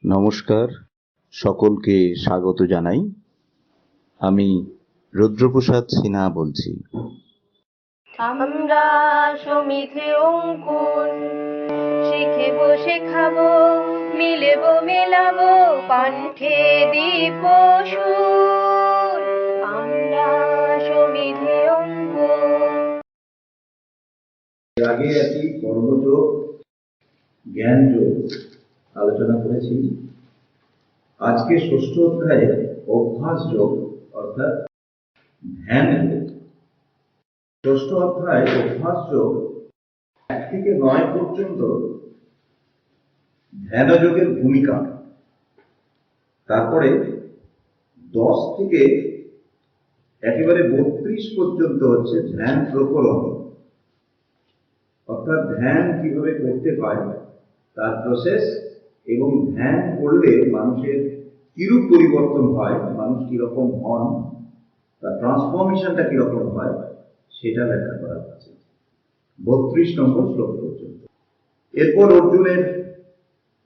নমস্কার, সকলকে স্বাগত জানাই। আমি রুদ্রপ্রসাদ সিনহা বলছি। আমরা সমিধে অঙ্কুর শিখিব শেখাবো, মিলেব মেলাবো কণ্ঠে দীপ সুর। আমরা সমিধে অঙ্কুর। এর আগে একটি কর্মযোগ, জ্ঞানযোগ আলোচনা করেছি। আজকে ষষ্ঠ অধ্যায়ে অভ্যাস যোগ অর্থাৎ ধ্যান যোগ। ষষ্ঠ অধ্যায় অভ্যাস যোগ 1 থেকে 9 পর্যন্ত ধ্যান যোগের ভূমিকা, তারপরে 10 থেকে একেবারে 32 পর্যন্ত হচ্ছে ধ্যান প্রকরণ, অর্থাৎ ধ্যান কিভাবে করতে হয় তার প্রসেস, এবং ধ্যান করলে মানুষের কিরূপ পরিবর্তন হয়, মানুষ কিরকম হন, তার ট্রান্সফরমেশনটা কিরকম হয় সেটা ব্যাখ্যা করা হচ্ছে 32 নম্বর শ্লোক পর্যন্ত। এরপর অর্জুনের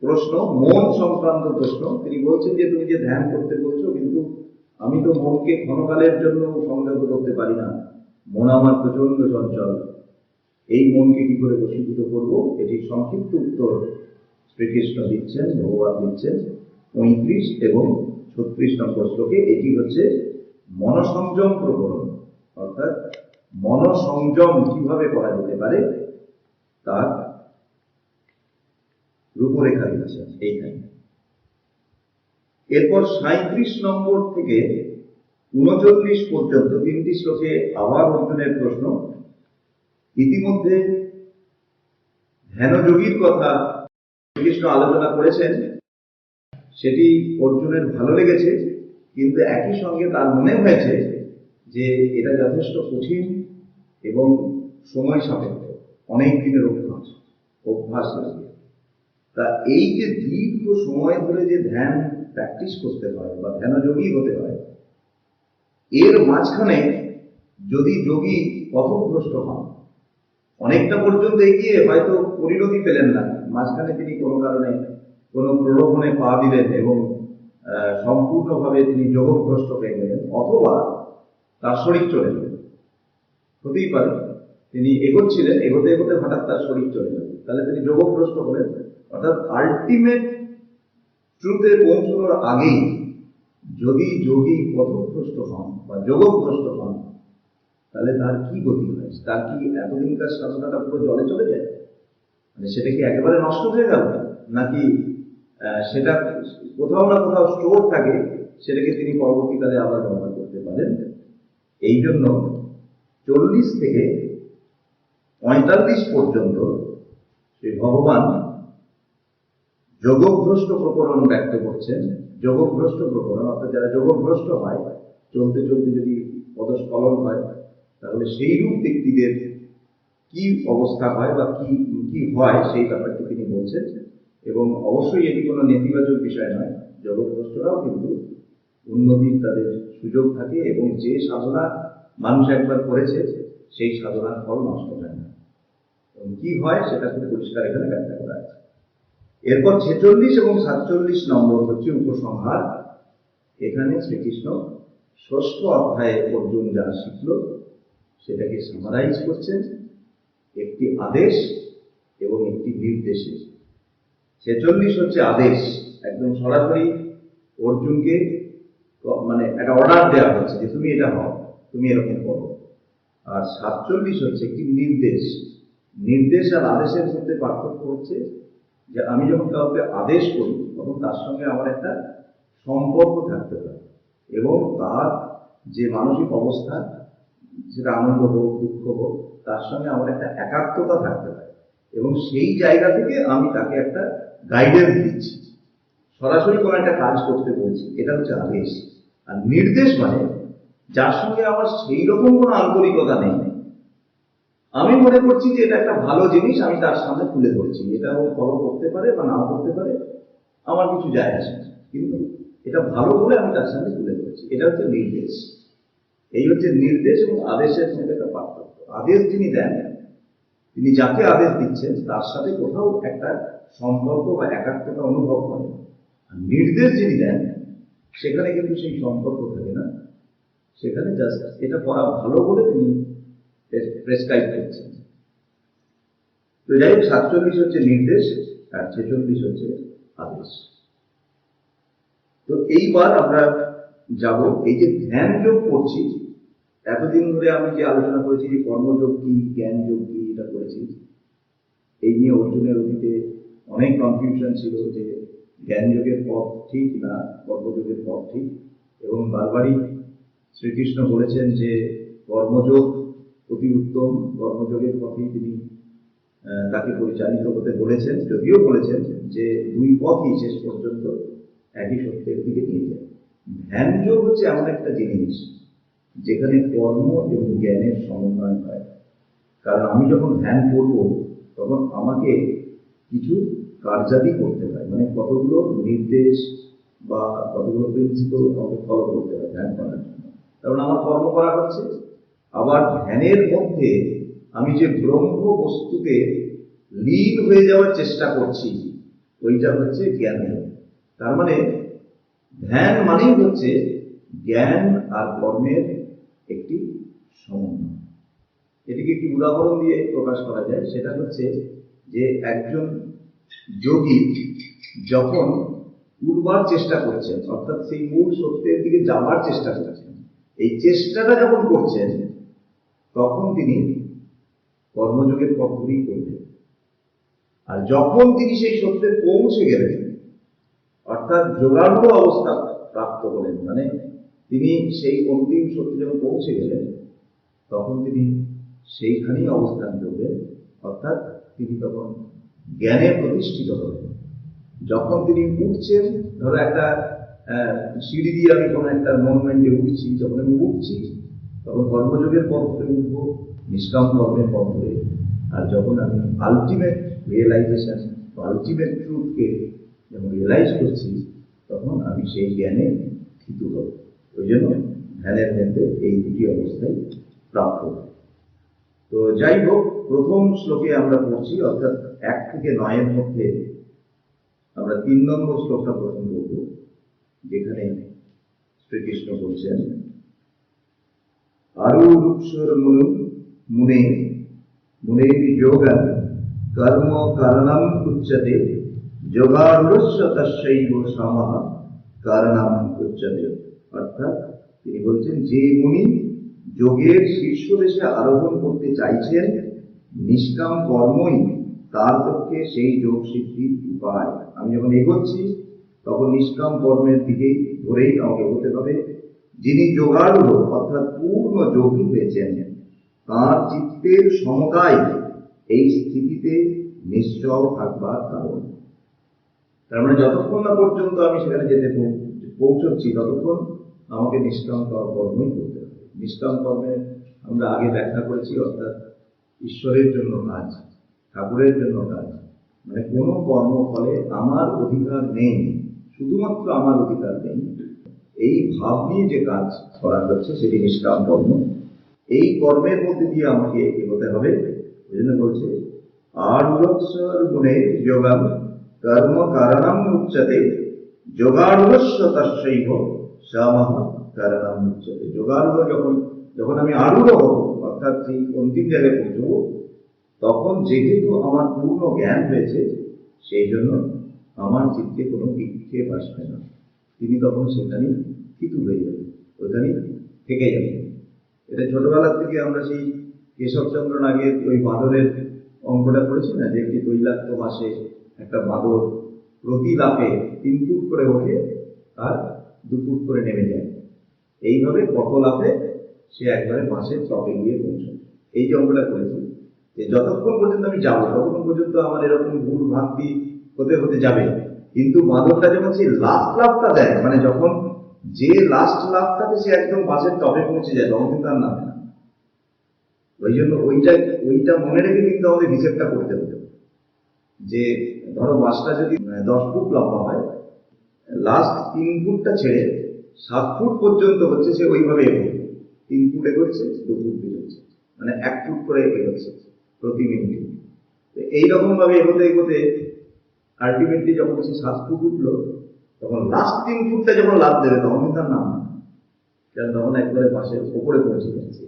প্রশ্ন, মন সংক্রান্ত প্রশ্ন। তিনি বলছেন যে তুমি যে ধ্যান করতে বলছো, কিন্তু আমি তো মনকে ক্ষণকালের জন্য সংযত করতে পারি না, মন আমার প্রচন্ড চঞ্চল, এই মনকে কি করে বশীভূত করবো? এটি সংক্ষিপ্ত উত্তর শ্রীকৃষ্ণ দিচ্ছেন, ভগবান দিচ্ছেন 35 এবং 36 নম্বর শ্লোকে। এটি হচ্ছে মনসংযম প্রকরণ, অর্থাৎ মনসংযম কিভাবে করা যেতে পারে তার রূপরেখা দিচ্ছেন এইখানে। এরপর 37 নম্বর থেকে 39 পর্যন্ত 3টি শ্লোকে আবার অর্জুনের প্রশ্ন। ইতিমধ্যে ধ্যানযোগীর কথা শ্রীকৃষ্ণ আলোচনা করেছেন, সেটি অর্জুনের ভালো লেগেছে, কিন্তু একই সঙ্গে তার মনে হয়েছে যে এটা যথেষ্ট কঠিন এবং সময় সাপেক্ষ, অনেক দিনের অভ্যাস লাগে। তা এই যে দীর্ঘ সময় ধরে যে ধ্যান প্র্যাকটিস করতে হয় বা ধ্যানযোগী হতে হয়, এর মাঝখানে যদি যোগী পথভ্রষ্ট হন, অনেকটা পর্যন্ত এগিয়ে হয়তো পরিণতি পেলেন না, মাঝখানে তিনি কোনো কারণে কোনো প্রলোভনে পা দিলেন এবং সম্পূর্ণভাবে তিনি যোগভ্রষ্ট হয়ে গেলেন, অথবা তার শরীর চলে গেলেন, হতেই পারে তিনি এগোচ্ছিলেন, এগোতে এগোতে হঠাৎ তার শরীর চলে গেল, তাহলে তিনি যোগভ্রষ্ট হলেন। অর্থাৎ আলটিমেট ট্রুথে পৌঁছানোর আগেই যদি যোগী পথভ্রষ্ট হন বা যোগভ্রষ্ট হন, তাহলে তার কি গতি হয়? তার কি এতদিনকার সাধনাটা পুরো জলে চলে যায়? মানে সেটা কি একেবারে নষ্ট হয়ে গেল, নাকি সেটা কোথাও না কোথাও স্টোর থাকে, সেটাকে তিনি পরবর্তীকালে আবার ব্যবহার করতে পারেন? এই জন্য 40 থেকে 45 পর্যন্ত শ্রী ভগবান যোগভ্রষ্ট প্রকরণ ব্যক্ত করছেন। যোগভ্রষ্ট প্রকরণ অর্থাৎ যারা যোগভ্রষ্ট হয়, চলতে চলতে যদি পদস্খলন হয়, তাহলে সেই রূপ ব্যক্তিদের কি অবস্থা হয় বা কি কি হয় সেই ব্যাপারটি তিনি বলছেন। এবং অবশ্যই এটি কোনো নেতিবাচক বিষয় নয়, যোগভ্রষ্টরাও কিন্তু উন্নতির তাদের সুযোগ থাকে, এবং যে সাধনা মানুষ একবার করেছে সেই সাধনার ফল নষ্ট হয় না। এবং কি হয় সেটা খুব পরিষ্কার এখানে ব্যাখ্যা করা আছে। এরপর 46 এবং 47 নম্বর হচ্ছে উপসংহার। এখানে শ্রীকৃষ্ণ ষষ্ঠ অধ্যায়ে অর্জুন যা শিখল সেটাকে সামারাইজ করছেন একটি আদেশ এবং একটি নির্দেশে। 46 হচ্ছে আদেশ, একদম সরাসরি অর্জুনকে মানে একটা অর্ডার দেওয়া হচ্ছে যে তুমি এটা হও, তুমি এরকম করো। আর 47 হচ্ছে একটি নির্দেশ। নির্দেশ আর আদেশের মধ্যে পার্থক্য হচ্ছে যে আমি যখন কাউকে আদেশ করি তখন তার সঙ্গে আমার একটা সম্পর্ক থাকতে পারে, এবং তার যে মানসিক অবস্থা, সেটা আনন্দ হোক দুঃখ হোক, তার সঙ্গে আমার একটা একাত্মতা থাকতে পারে, এবং সেই জায়গা থেকে আমি তাকে একটা গাইডেন্স দিচ্ছি, সরাসরি কোনো একটা কাজ করতে বলছি, এটা হচ্ছে আদেশ। আর নির্দেশ মানে যার সঙ্গে আমার সেই রকম কোনো আন্তরিকতা নেই, আমি মনে করছি যে এটা একটা ভালো জিনিস, আমি তার সামনে তুলে ধরছি, এটা ও ফলো করতে পারে বা নাও করতে পারে, আমার কিছু যায় আসে না, কিন্তু এটা ভালো বলে আমি তার সামনে তুলে ধরছি, এটা হচ্ছে নির্দেশ। এই হচ্ছে নির্দেশ এবং আদেশের মধ্যে একটা পার্থক্য। আদেশ যিনি দেন, তিনি যাকে আদেশ দিচ্ছেন তার সাথে কোথাও একটা সম্পর্ক বা একাত্মতা অনুভব করেন, নির্দেশ যিনি দেন সেখানে কিন্তু সেই সম্পর্ক থাকে না, সেখানে জাস্ট এটা করা ভালো বলে তিনি প্রেসক্রাইব করছেন। তো যাই হোক, 47 হচ্ছে নির্দেশ আর 46 হচ্ছে আদেশ। তো এইবার আমরা যাব এই যে ধ্যান যোগ করছি, এতদিন ধরে আমি যে আলোচনা করেছি যে কর্মযোগ কি, জ্ঞান যোগ কি, এটা করেছি। এই নিয়ে অর্জুনের অতীতে অনেক কনফিউশন ছিল যে জ্ঞান যোগের পথ ঠিক না কর্মযোগের পথ ঠিক, এবং বারবারই শ্রীকৃষ্ণ বলেছেন যে কর্মযোগ অতি উত্তম, কর্মযোগের পথেই তিনি তাকে পরিচালিত হতে বলেছেন, যদিও বলেছেন যে দুই পথই শেষ পর্যন্ত একই সত্যের দিকে নিয়ে যায়। ধ্যান যোগ হচ্ছে এমন একটা জিনিস যেখানে কর্ম এবং জ্ঞানের সমন্বয় হয়। কারণ আমি যখন ধ্যান করব তখন আমাকে কিছু কার্যাদি করতে হয়, মানে কতগুলো নির্দেশ বা কতগুলো প্রিন্সিপাল আমাকে ফলো করতে হয় ধ্যান করার জন্য। কারণ আমার কর্ম করা হচ্ছে, আবার ধ্যানের মধ্যে আমি যে ব্রহ্ম বস্তুতে লীন হয়ে যাওয়ার চেষ্টা করছি, ওইটা হচ্ছে জ্ঞান। তার মানে ধ্যান মানেই হচ্ছে জ্ঞান আর কর্মের একটি সমন্বয়। এটিকে একটি উদাহরণ দিয়ে প্রকাশ করা যায়, সেটা হচ্ছে যে একজন যোগী যখন উঠবার চেষ্টা করছেন, অর্থাৎ সেই মূল সত্যের দিকে যাওয়ার চেষ্টা করছেন, এই চেষ্টাটা যখন করছেন তখন তিনি কর্মযোগের পথ ধরেই করবেন। আর যখন তিনি সেই সত্যে পৌঁছে গেলেন, অর্থাৎ যোগারূঢ় অবস্থা প্রাপ্ত হলেন, মানে তিনি সেই অন্তিম সত্যে যখন পৌঁছে গেলেন তখন তিনি সেইখানেই অবস্থান করবেন, অর্থাৎ তিনি তখন জ্ঞানে প্রতিষ্ঠিত হবেন। যখন তিনি উঠছেন, ধরো একটা সিঁড়ি দিয়ে আমি কোনো একটা মনুমেন্টে উঠছি, যখন আমি উঠছি তখন কর্মযোগের পথ ধরে উঠবো, নিষ্কাম কর্মের পথ ধরে। আর যখন আমি আলটিমেট রিয়েলাইজেশন বা আলটিমেট ট্রুথকে যখন রিয়েলাইজ করছি তখন আমি সেই জ্ঞানে স্থিত হব। ওই জন্য ধ্যানের মধ্যে এই দুটি অবস্থায় প্রাপ্ত। তো যাই হোক, প্রথম শ্লোকে আমরা পড়ছি, অর্থাৎ 1 থেকে 9 মধ্যে আমরা 3 নম্বর শ্লোকটা প্রথম করব, যেখানে শ্রীকৃষ্ণ বলছেন আরুরুক্ষর মুনে মুনে যোগা কর্ম কারণম উচ্যতে যোগারূঢ়স্য তস্যৈব সামঃ কারণম উচ্যতে। অর্থাৎ তিনি বলছেন যে মুনি যোগের শীর্ষদেশে আরোহণ করতে চাইছেন, নিষ্কাম কর্মই তার পক্ষে সেই যোগ সিদ্ধির উপায়। আমি যখন এগোচ্ছি তখন নিষ্কাম কর্মের দিকেই ধরেই আমাকে এগোতে হবে। যিনি যোগারূঢ় অর্থাৎ পূর্ণ যোগী হয়েছেন, তাঁর চিত্তের সমতাই এই স্থিতিতে নিশ্চল থাকবার কারণ। তার মানে যতক্ষণ না পর্যন্ত আমি সেখানে যেতে পৌঁছচ্ছি ততক্ষণ আমাকে নিষ্কাম কর্মই করতে হবে। নিষ্কাম কর্মের আমরা আগে ব্যাখ্যা করেছি, অর্থাৎ ঈশ্বরের জন্য কাজ, ঠাকুরের জন্য কাজ, মানে কোনো কর্মফলে আমার অধিকার নেই, শুধুমাত্র আমার অধিকার নেই, এই ভাব নিয়ে যে কাজ করা হচ্ছে সেটি নিষ্কাম কর্ম। এই কর্মের মধ্যে দিয়ে আমাকে এগোতে হবে। ওই জন্য বলছে আরুরুক্ষর মুনে যোগা কর্ম কারণম উচ্যতে যোগারূঢ়স্য তস্যৈব সামঃ কারণম উচ্যতে। যোগারূঢ় যখন আমি আরূঢ় হব, অর্থাৎ সেই অন্তিম জায়গায় পৌঁছব, তখন যেহেতু আমার পূর্ণ জ্ঞান হয়েছে সেই জন্য আমার চিত্তে কোনো বিক্ষেপ আসবে না। তিনি তখন সেখানেই স্থিত হয়ে যাবেন, ওখানেই থেকে যাবেন। এটা ছোটবেলা থেকে আমরা সেই কেশবচন্দ্র নাগের ওই বাঁদরের অঙ্কটা করেছি না, যে একটি তৈলাক্ত মাসে একটা বাঁদর প্রতি লাফে 3 ফুট করে ওঠে আর 2 ফুট করে নেমে যায়। এইভাবে কত লাফে সে একবারে মাসের টপে গিয়ে পৌঁছায়। এই যে অঙ্কটা করেছি, যে যতক্ষণ পর্যন্ত আমি যাবো ততক্ষণ পর্যন্ত আমার এরকম ভুল ভ্রান্তি হতে হতে যাবে, কিন্তু বাঁদরটা যখন সেই লাস্ট লাফটা দেয়, মানে যখন যে লাস্ট লাফটাতে সে একদম বাসের টপে পৌঁছে যায়, তখন কিন্তু আর নামে না। ওই জন্য ওইটা মনে রেখে কিন্তু আমাদের হিসেবটা করতে হবে, যে ধরো বাসটা যদি 10 ফুট লম্বা হয়, লাস্ট 3 ফুটটা ছেড়ে 7 ফুট পর্যন্ত হচ্ছে সে ওইভাবে এগোবে। 3 ফুট এগোচ্ছে, 2 ফুট এগোচ্ছে, মানে 1 ফুট করে এগোচ্ছে প্রতি মিনিটে। এইরকম ভাবে এগোতে এগোতে আলটিমেটলি যখন সে 7 ফুট উঠলো, তখন লাস্ট 3 ফুটটা যখন লাভ দেবে তখন কিন্তু আর নাম নেই। কারণ তখন একবারে পাশে ওপরে পৌঁছে যাচ্ছে।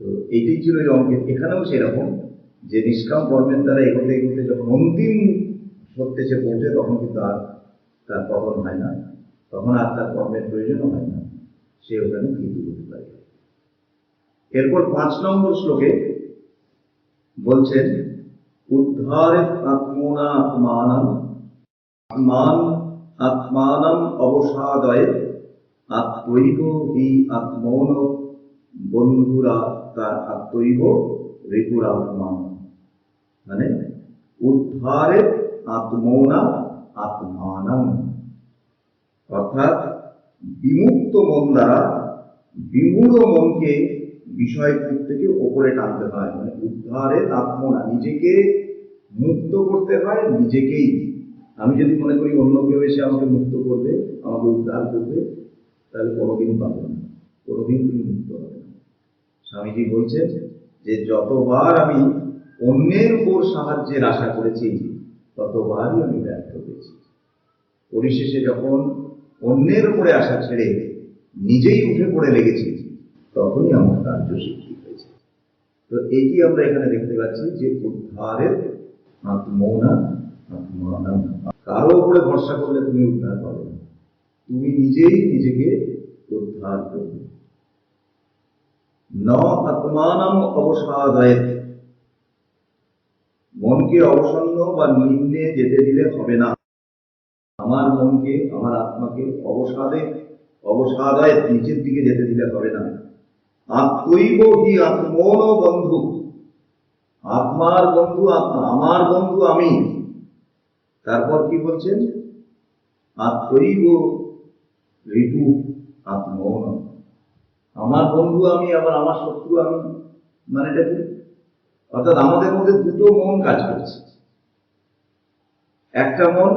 তো এইটাই ছিল এই অঙ্কের। এখানেও সেরকম যে নিষ্কাম কর্মের দ্বারা এগোতে এগোতে যখন অন্তিম সত্যে সে পৌঁছে তখন কিন্তু আর তার পতন হয় না, তখন আর তার কর্মের প্রয়োজনও হয় না, সে ওখানে কিন্তু হতে পারে। এরপর 5 নম্বর শ্লোকে বলছেন উদ্ধারে আত্মনা আত্মানম আত্মান আত্মানম অবসাদয়ে আত্মৈব হি আত্মন বন্ধুরা তার আত্মৈব ঋতুরাত্মান। মানে উদ্ধারে আত্মনা আত্মানম, অর্থাৎ বিমুক্ত মন দ্বারা বিমূঢ় মনকে বিষয়কূপ থেকে ওপরে টানতে হয়। মানে উদ্ধারে আত্মনা, নিজেকে মুক্ত করতে হয় নিজেকেই। আমি যদি মনে করি অন্য কেউ এসে আমাকে মুক্ত করবে, আমাকে উদ্ধার করবে, তাহলে কোনোদিন পাবো না, কোনোদিন তুমি মুক্ত হবে না। স্বামীজি বলছেন যে যতবার আমি অন্যের উপর সাহায্যের আশা করেছি ততবারই আমি ব্যর্থ হয়েছি। পরিশেষে যখন অন্যের উপরে আশা ছেড়ে নিজেই উঠে পড়ে লেগেছি তখনই আমার কার্য সিদ্ধি হয়েছে। তো এইটি আমরা এখানে দেখতে পাচ্ছি যে উদ্ধারের আত্মনা আত্মানম। কারো উপরে ভরসা করলে তুমি উদ্ধার পাবে না, তুমি নিজেই নিজেকে উদ্ধার করবে। ন আত্মানম অবসাদয়ে, মনকে অবসন্ন বা নিম্নে যেতে দিলে হবে না। আমার মনকে, আমার আত্মাকে অবসাদয়ে নিচের দিকে যেতে দিলে হবে না। আত্মৈব হি আত্মন বন্ধু, আত্মার বন্ধু আত্মা, আমার বন্ধু আমি। তারপর কি বলছেন? আত্মৈব ঋতু আত্মন, আমার বন্ধু আমি আবার আমার শত্রু আমি। মানে এটা কি? অর্থাৎ আমাদের মধ্যে দুটো মন কাজ করছে। একটা মন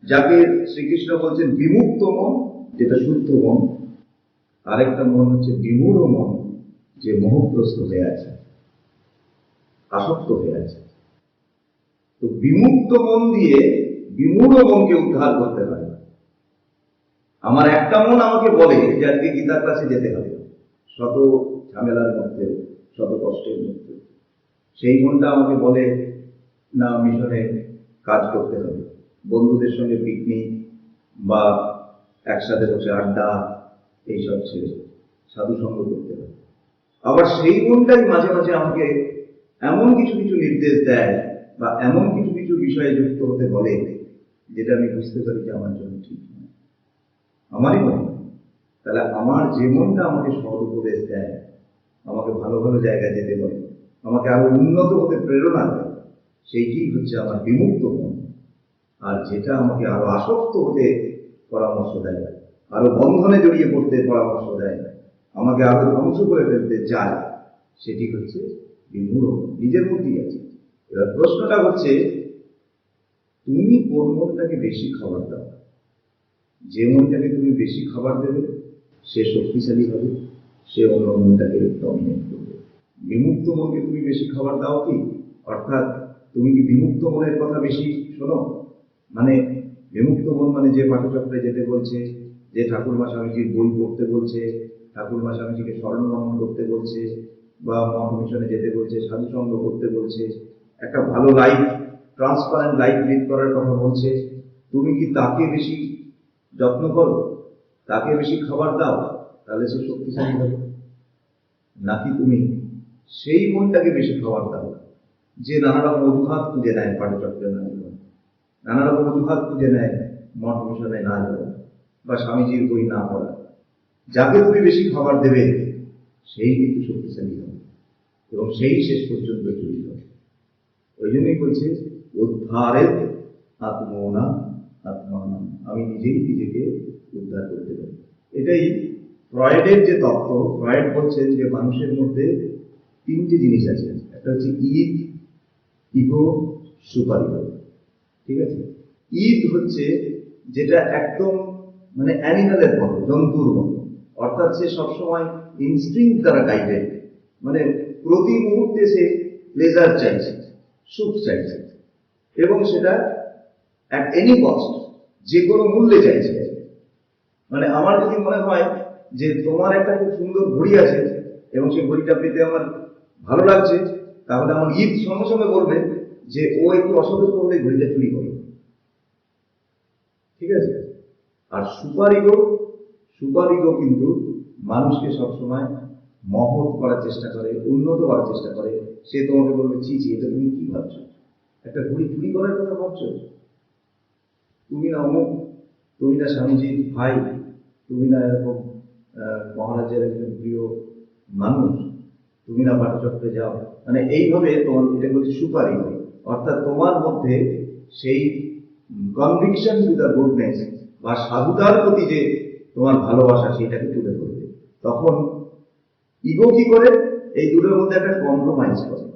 যাকে শ্রীকৃষ্ণ বলছেন বিমুক্ত মন, যেটা শুদ্ধ মন। আরেকটা মন হচ্ছে বিমূঢ় মন, যে মোহগ্রস্ত হয়ে আছে, আসক্ত হয়ে আছে। তো বিমুক্ত মন দিয়ে বিমূঢ় মনকে উদ্ধার করতে হয়। আমার একটা মন আমাকে বলে যে আজকে গীতা ক্লাসে যেতে হবে, শত ঝামেলার মধ্যে, শত কষ্টের মধ্যে। সেই মনটা আমাকে বলে না, মিশনে কাজ করতে হবে, বন্ধুদের সঙ্গে পিকনিক বা একসাথে বসে আড্ডা এইসব ছেড়ে সাধু সঙ্গ করতে হবে। আবার সেই মনটাই মাঝে মাঝে আমাকে এমন কিছু কিছু নির্দেশ দেয় বা এমন কিছু কিছু বিষয়ে যুক্ত হতে বলে যেটা আমি বুঝতে পারি যে আমার জন্য ঠিক নয়, আমারই মন। তাহলে আমার যে মনটা আমাকে সৎ উপদেশ দেয়, আমাকে ভালো ভালো জায়গায় যেতে বলে, আমাকে আরো উন্নত হতে প্রেরণা দেয়, সেইটি হচ্ছে আমার বিমুক্ত মন। আর যেটা আমাকে আরো আসক্ত হতে পরামর্শ দেয়, আরো বন্ধনে জড়িয়ে পড়তে পরামর্শ দেয়, আমাকে আরো ধ্বংস করে ফেলতে চায়, সেটি হচ্ছে বিমূঢ়, নিজের মধ্যেই আছে। এবার প্রশ্নটা হচ্ছে তুমি কোন মনটাকে বেশি খাবার দাও? যে মনটাকে তুমি বেশি খাবার দেবে সে শক্তিশালী হবে, সে অন্য মনটাকে ডমিনেট করবে। বিমুক্ত মনকে তুমি বেশি খাবার দাও কি? অর্থাৎ তুমি কি বিমুক্ত মনের কথা বেশি শোনো? মানে বিমুক্ত মন মানে যে পাঠচক্রে যেতে বলছে, যে ঠাকুরমা স্বামীজির বই পড়তে বলছে, ঠাকুরমা স্বামীজিকে স্মরণ করতে বলছে, বা মঠ মিশনে যেতে বলছে, সাধুসঙ্গ করতে বলছে, একটা ভালো লাইফ, ট্রান্সপারেন্ট লাইফ লিড করার কথা বলছে, তুমি কি তাকে বেশি যত্ন করো, তাকে বেশি খাবার দাও, তাহলে সে শক্তিশালী হবে? নাকি তুমি সেই মনটাকে বেশি খাবার দাও যে নানা রকম অজুহাত খুঁজে নেয় পাঠচক্রে না যাওয়া, নানা রকম অজুহাত খুঁজে নেয় মঠ মিশনে না যাওয়া বা স্বামীজির বই না পড়া? যাকে তুমি বেশি খাবার দেবে সেই কিন্তু শক্তিশালী হবে এবং সেই শেষ পর্যন্ত চলে যাবে। ওই জন্যই বলছে উদ্ধারের আত্মনা আত্মানম, আমি নিজেই নিজেকে উদ্ধার করতে পারি। এটাই ফ্রয়েডের যে তত্ত্ব। ফ্রয়েড বলছেন যে মানুষের মধ্যে 3টে জিনিস আছে। একটা হচ্ছে ঈদ, ইগো, সুপার ইগো। ঠিক আছে? ঈদ হচ্ছে যেটা একদম মানে অ্যানিমালের মতো, জন্তুর মতো, অর্থাৎ সে সবসময় ইনস্টিংক্ট দ্বারা গাইডেড, মানে প্রতি মুহূর্তে সে প্লেজার চাইছে, সুখ চাইছে, এবং সেটা অ্যাট এনি কস্ট, যে কোনো মূল্যে চাইছে। মানে আমার যদি মনে হয় যে তোমার একটা খুব সুন্দর ঘড়ি আছে এবং সেই ঘড়িটা পেতে আমার ভালো লাগছে, তাহলে আমার ঈদ সঙ্গে সঙ্গে বলবে যে ও একটু অসতর্ক হলে ঘড়িটা চুরি করে। ঠিক আছে? আর সুপার ইগো কিন্তু মানুষকে সবসময় মহৎ করার চেষ্টা করে, উন্নত করার চেষ্টা করে। সে তোমাকে বলবে, ছি ছি, এটা তুমি কি ভাবছো? একটা ঘড়ি চুরি করার কথা ভাবছো? তুমি না অমুক, তুমি না স্বামীজির ভাই, তুমি না এরকম মহারাজের একজন প্রিয় মানুষ, তুমি না পাঠচক্রে যাও। মানে এইভাবে তোমার এটা বলছে সুপার ইগো, অর্থাৎ তোমার মধ্যে সেই কনভিকশন টু দ্য গুডনেস বা সাধুতার প্রতি যে তোমার ভালোবাসা, সেটাকে তুলে ধরবে। তখন ইগো কি করে? এই দুটোর মধ্যে একটা কম্প্রোমাইজ করে।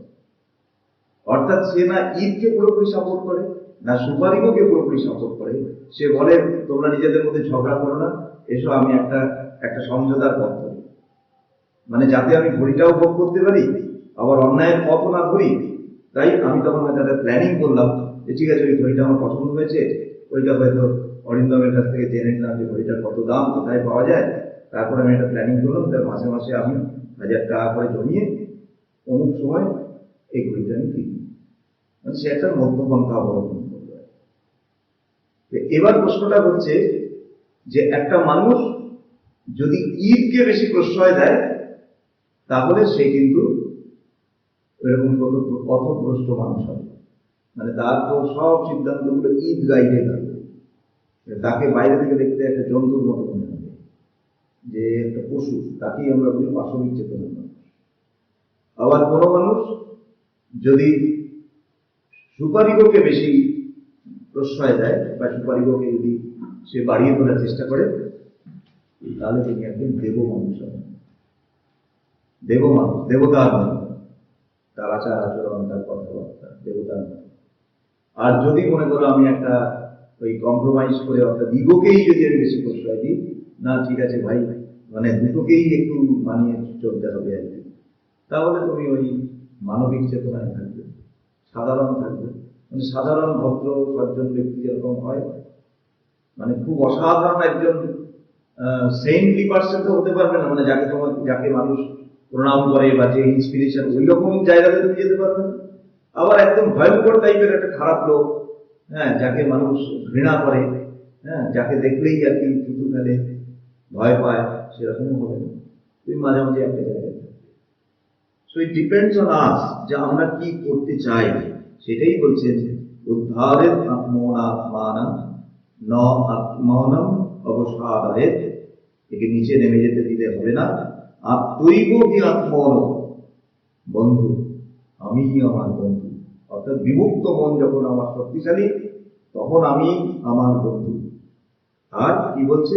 অর্থাৎ সে না ঈদকে পুরোপুরি সাপোর্ট করে, না সুপার ইগোকে পুরোপুরি সাপোর্ট করে। সে বলে তোমরা নিজেদের মধ্যে ঝগড়া করো না, এসো আমি একটা সমঝোতার পথ ধরি, মানে যাতে আমি ঘড়িটাও ভোগ করতে পারি, আবার অন্যায়ের পথ না ধরি। তাই আমি তখন হয়তো একটা প্ল্যানিং করলাম যে ঠিক আছে, ওই ঘড়িটা আমার পছন্দ হয়েছে, ওইটা হয়তো অরিন্দমের কাছ থেকে জেনে নিলাম যে ঘড়িটার কত দাম, কোথায় পাওয়া যায়। তারপর আমি একটা প্ল্যানিং করলাম, তার মাসে মাসে আমি 1000 টাকা করে জমিয়ে অমুক সময় এই ঘড়িটা আমি কিনি। মানে সে একটা মধ্যপন্থা অবলম্বন করবে। এবার প্রশ্নটা হচ্ছে যে একটা মানুষ যদি ঈদকে বেশি প্রশ্রয় দেয়, তাহলে সে কিন্তু এরকম পথভ্রষ্ট মানুষ হবে। মানে তার তো সব সিদ্ধান্তগুলো ঈদ গাইডে থাকবে। তাকে বাইরে থেকে দেখতে একটা জন্তুর মতো মনে হবে, যে একটা পশু, তাকেই আমরা বলি পাশবিক চেতনার মানুষ। আবার কোনো মানুষ যদি সুপার ইগোকে বেশি প্রশ্রয় দেয় বা সুপার ইগোকে যদি সে বাড়িয়ে তোলার চেষ্টা করে, তাহলে তিনি একজন দেব মানুষ হবেন। দেব মানুষ, দেবতার মানুষ, তার আচার আচরণ, তার কথাবার্তা দেবতার মানুষ। আর যদি মনে করো আমি একটা ওই কম্প্রোমাইজ করে, অর্থাৎ ইগোকেই যদি আমি বেশি প্রশ্রয় দিই, না ঠিক আছে ভাই, মানে দুটোকেই একটু মানিয়ে চলতে হবে আর কি, তাহলে তুমি ওই মানবিক চেতনায় থাকবে, সাধারণ থাকবে। মানে সাধারণ ভদ্র সজ্জন ব্যক্তি যেরকম হয়, মানে খুব অসাধারণ একজন সেন্টলি পার্সন তো হতে পারবে না, মানে যাকে মানুষ প্রণাম করে বা যে ইন্সপিরেশন, ওই রকম জায়গাতে তুমি যেতে পারবে না। আবার একদম ভয়ঙ্কর টাইপের একটা খারাপ লোক, হ্যাঁ, যাকে মানুষ ঘৃণা করে, হ্যাঁ, যাকে দেখলেই আর কি থুতু ফেলে, ভয় পায়, সেরকমও হবে না। তুমি মাঝামাঝি একটা জায়গায় থাকবে। সো ইট ডিপেন্ডস অন আস, যে আমরা কি করতে চাই। সেটাই বলছেন উদ্ধারের আত্মনাত্মানা ন আত্মনম অবসাদের। একে নিচে নেমে যেতে দিতে হবে না। আত্মৈব কি আত্মন, বন্ধু আমি আমার বন্ধু। অর্থাৎ বিমুক্ত মন যখন আমার শক্তিশালী, তখন আমি আমার বন্ধু। আর কি বলছে?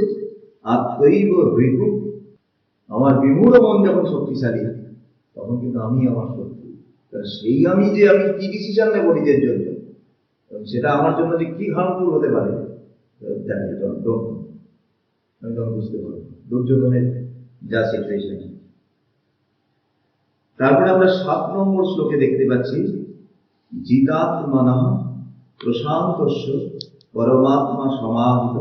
আত্মৈব ঋতু, আমার বিমূঢ় মন যখন শক্তিশালী, তখন কিন্তু আমি আমার শত্রু। সেই আমি যে আমি কি ডিসিশন নেব নিজের জন্য, সেটা আমার জন্য যে কি হার্মফুল হতে পারে আমি তখন বুঝতে পারবো। দুর্যোধনের যা সিচুয়েশন। তারপরে আমরা 7 নম্বর শ্লোকে দেখতে পাচ্ছি, জিতাত্মানা প্রশান্তস্য পরমাত্মা সমাহিত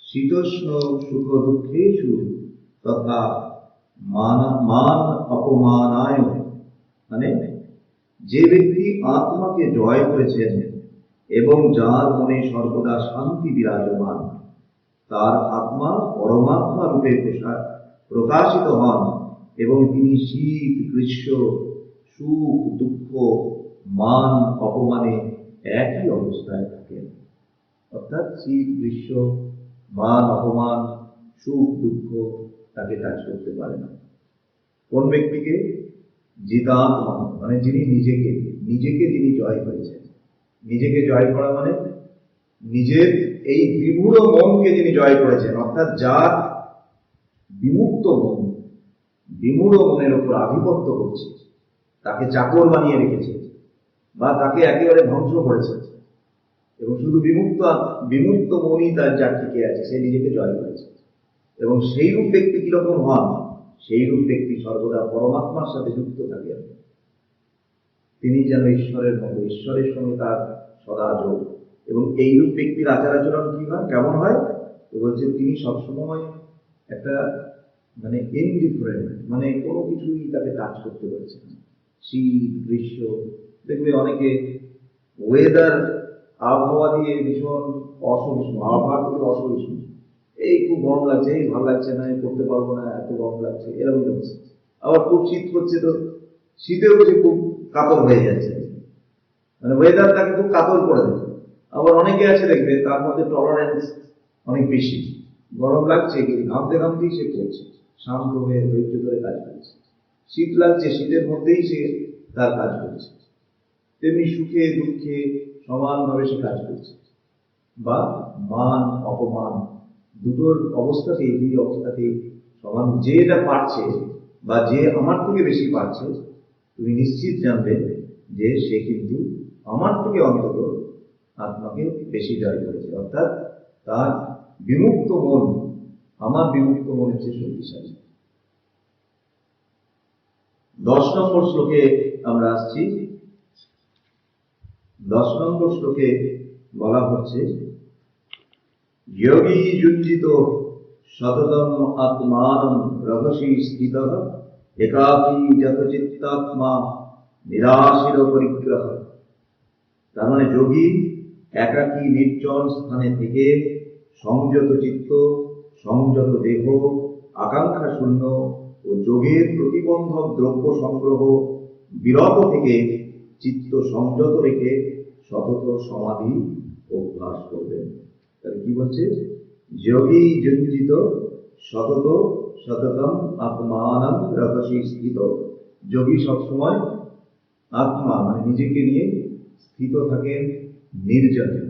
শীতোষ্ণ সুখ দুঃখেষু তথা মান অপমানায়। মানে যে ব্যক্তি আত্মাকে জয় করেছেন এবং যার মনে সর্বদা শান্তি বিরাজমান, তার আত্মা পরমাত্মা রূপে প্রকাশিত হন এবং তিনি শীত গ্রীষ্ম সুখ দুঃখ মান অপমানে একই অবস্থায় থাকেন। অর্থাৎ শীত গ্রীষ্ম মান অপমান সুখ দুঃখ তাকে টাচ করতে পারে না। কোন ব্যক্তিকে? জিতাত্মা, মানে যিনি নিজেকে যিনি জয় করেছেন। নিজেকে জয় করা মানে নিজের এই বিমূঢ় মনকে যিনি জয় করেছেন, অর্থাৎ যার বিমুক্ত মন বিমূঢ় মনের উপর আধিপত্য করছে, তাকে চাকর বানিয়ে রেখেছে বা তাকে একেবারে ধ্বংস করেছে, এবং শুধু বিমুক্ত মনই তার যার টিকে আছে, সে নিজেকে জয় করেছে। এবং সেই রূপ ব্যক্তি কিরকম হন? সেই রূপ ব্যক্তি সর্বদা পরমাত্মার সাথে যুক্ত থাকেন। তিনি যেন ঈশ্বরের মতো, ঈশ্বরের সঙ্গে তার সদা যোগ। এবং এইরূপ ব্যক্তির আচার আচরণ কি হয়, কেমন হয়? তো বলছে তিনি সবসময় একটা মানে ইনডিফারেন্ট, মানে কোনো কিছুই তাকে টাচ করতে পারছে না। শীত গ্রীষ্ম, দেখবে অনেকে ওয়েদার, আবহাওয়া দিয়ে ভীষণ অসহিষ্ণু, আবহাওয়ার প্রতি অসহিষ্ণু। এই খুব গরম লাগছে, এই ভালো লাগছে না, এই করতে পারবো না, এত গরম লাগছে, এরকম হচ্ছে। আবার খুব শীত করছে, তো শীতেও সে খুব কাতর হয়ে যাচ্ছে, মানে ওয়েদার তাকে খুব কাতর করে দেয়। আবার অনেকে আছে দেখবে তার মধ্যে টলারেন্স অনেক বেশি, গরম লাগছে কিন্তু ঘামতে ঘামতেই সে করছে, শান্ত হয়ে ধৈর্য ধরে কাজ করছে। শীত লাগছে, শীতের মধ্যেই সে তার কাজ করছে। তেমনি সুখে দুঃখে সমানভাবে সে কাজ করছে। বা মান অপমান দুটোর অবস্থাতেই, দুই অবস্থাতেই সমান। যে এটা পারছে বা যে আমার থেকে বেশি পারছে, তুমি নিশ্চিত জানবে যে সে কিন্তু আমার থেকে অন্তত আত্মাকে বেশি জয় করেছে, অর্থাৎ তার বিমুক্ত মন আমার বিমুক্ত মনের চেয়ে শক্তিশালী। 10 নম্বর শ্লোকে আমরা আসছি। 10 নম্বর শ্লোকে বলা হচ্ছে, যোগী যুঞ্জিত সততম আত্মানম রহসি স্থিতঃ একাকী যতচিত্তাত্মা নিরাশির পরিগ্রহ। তার মানে যোগী একাকী নির্জন স্থানে থেকে সংযত চিত্ত, সংযত দেহ, আকাঙ্ক্ষা শূন্য ও যোগের প্রতিবন্ধক দ্রব্য সংগ্রহ বিরত থেকে চিত্ত সংযত রেখে সতত সমাধি অভ্যাস করবেন। তাহলে কি বলছে? যোগী যুঞ্জিত সতত সততম আত্মানম রহসি স্থিত। যোগী সবসময় আত্মা মানে নিজেকে নিয়ে স্থিত থাকেন নির্জনে।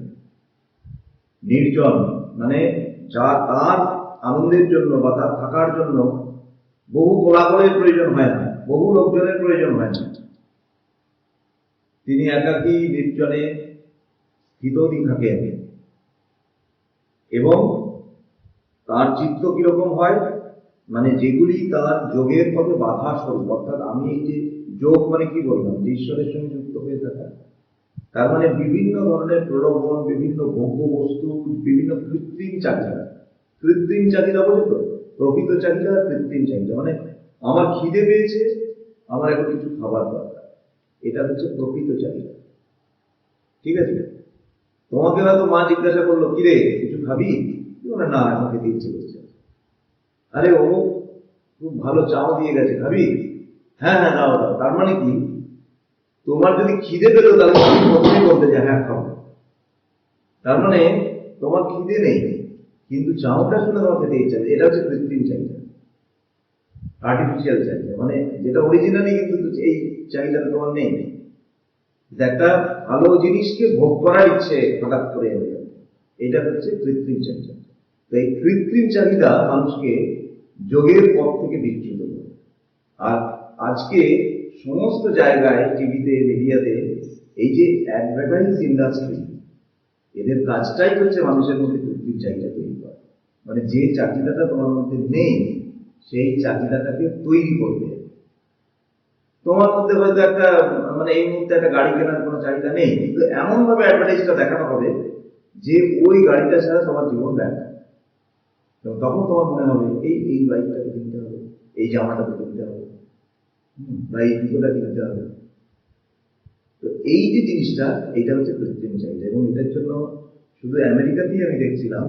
নির্জন মানে যা তার আনন্দের জন্য বা তার থাকার জন্য বহু কোলাহলের প্রয়োজন হয় না, বহু লোকজনের প্রয়োজন হয় না। তিনি একাকী নির্জনে স্থিতই থাকেন এবং তার চিত্ত কিরকম হয়, মানে যেগুলি তার যোগের পথে বাধা স্বরূপ। অর্থাৎ আমি এই যে যোগ মানে কি বললাম, যে ঈশ্বরের সঙ্গে যুক্ত হয়ে থাকা, তার মানে বিভিন্ন ধরনের প্রলোভন, বিভিন্ন ভোগ্য বস্তু, বিভিন্ন কৃত্রিম চাহিদা। কৃত্রিম চাহিদা বলে তো, প্রকৃত চাহিদা আর কৃত্রিম চাহিদা। মানে আমার খিদে পেয়েছে, আমার এখন কিছু খাবার দরকার, এটা হচ্ছে প্রকৃত চাহিদা। ঠিক আছে? তোমাকে হয়তো মা জিজ্ঞাসা করলো, কিরে কিছু খাবি? না, এখন খেতে ইচ্ছে করছে। আরে ও খুব ভালো চাও দিয়ে গেছে, খাবি? হ্যাঁ হ্যাঁ দাও দাও। তার মানে কি, তোমার যদি খিদে পেলো তাহলে তুমি প্রথমেই বলতে যে হ্যাঁ খাবো। তার মানে তোমার খিদে নেই, কিন্তু চাওটা শুনে তোমার খেতে ইচ্ছে। এটা হচ্ছে কৃত্রিম চাহিদা, আর্টিফিশিয়াল চাহিদা, মানে যেটা অরিজিনালি কিন্তু এই চাহিদাটা তোমার নেই। একটা ভালো জিনিসকে ভোগ করার ইচ্ছে হঠাৎ করে এনে যাবে, এটা হচ্ছে কৃত্রিম চাহিদা। তো এই কৃত্রিম চাহিদা মানুষকে যোগের পথ থেকে বিচ্যুত করে। আর আজকে সমস্ত জায়গায়, টিভিতে, মিডিয়াতে, এই যে অ্যাডভার্টাইজ ইন্ডাস্ট্রি, এদের কাজটাই হচ্ছে মানুষের মধ্যে কৃত্রিম চাহিদা তৈরি করা। মানে যে চাহিদাটা তোমার মধ্যে নেই, সেই চাহিদাটাকে তৈরি করবে। তোমার মধ্যে হয়তো একটা মানে এই মুহূর্তে একটা গাড়ি কেনার কোনো চাহিদা নেই, কিন্তু এমন ভাবে অ্যাডভার্টাইজটা দেখানো হবে যে ওই গাড়িটা ছাড়া তোমার জীবন ব্যর্থ। তখন তোমার মনে হবে এই বাইকটাকে কিনতে হবে, এই জামাটাকে কিনতে হবে, বা এই জুতোটা কিনতে হবে। তো এই যে জিনিসটা, এটা হচ্ছে কৃত্রিম চাহিদা। এবং এটার জন্য শুধু আমেরিকাতেই আমি দেখছিলাম,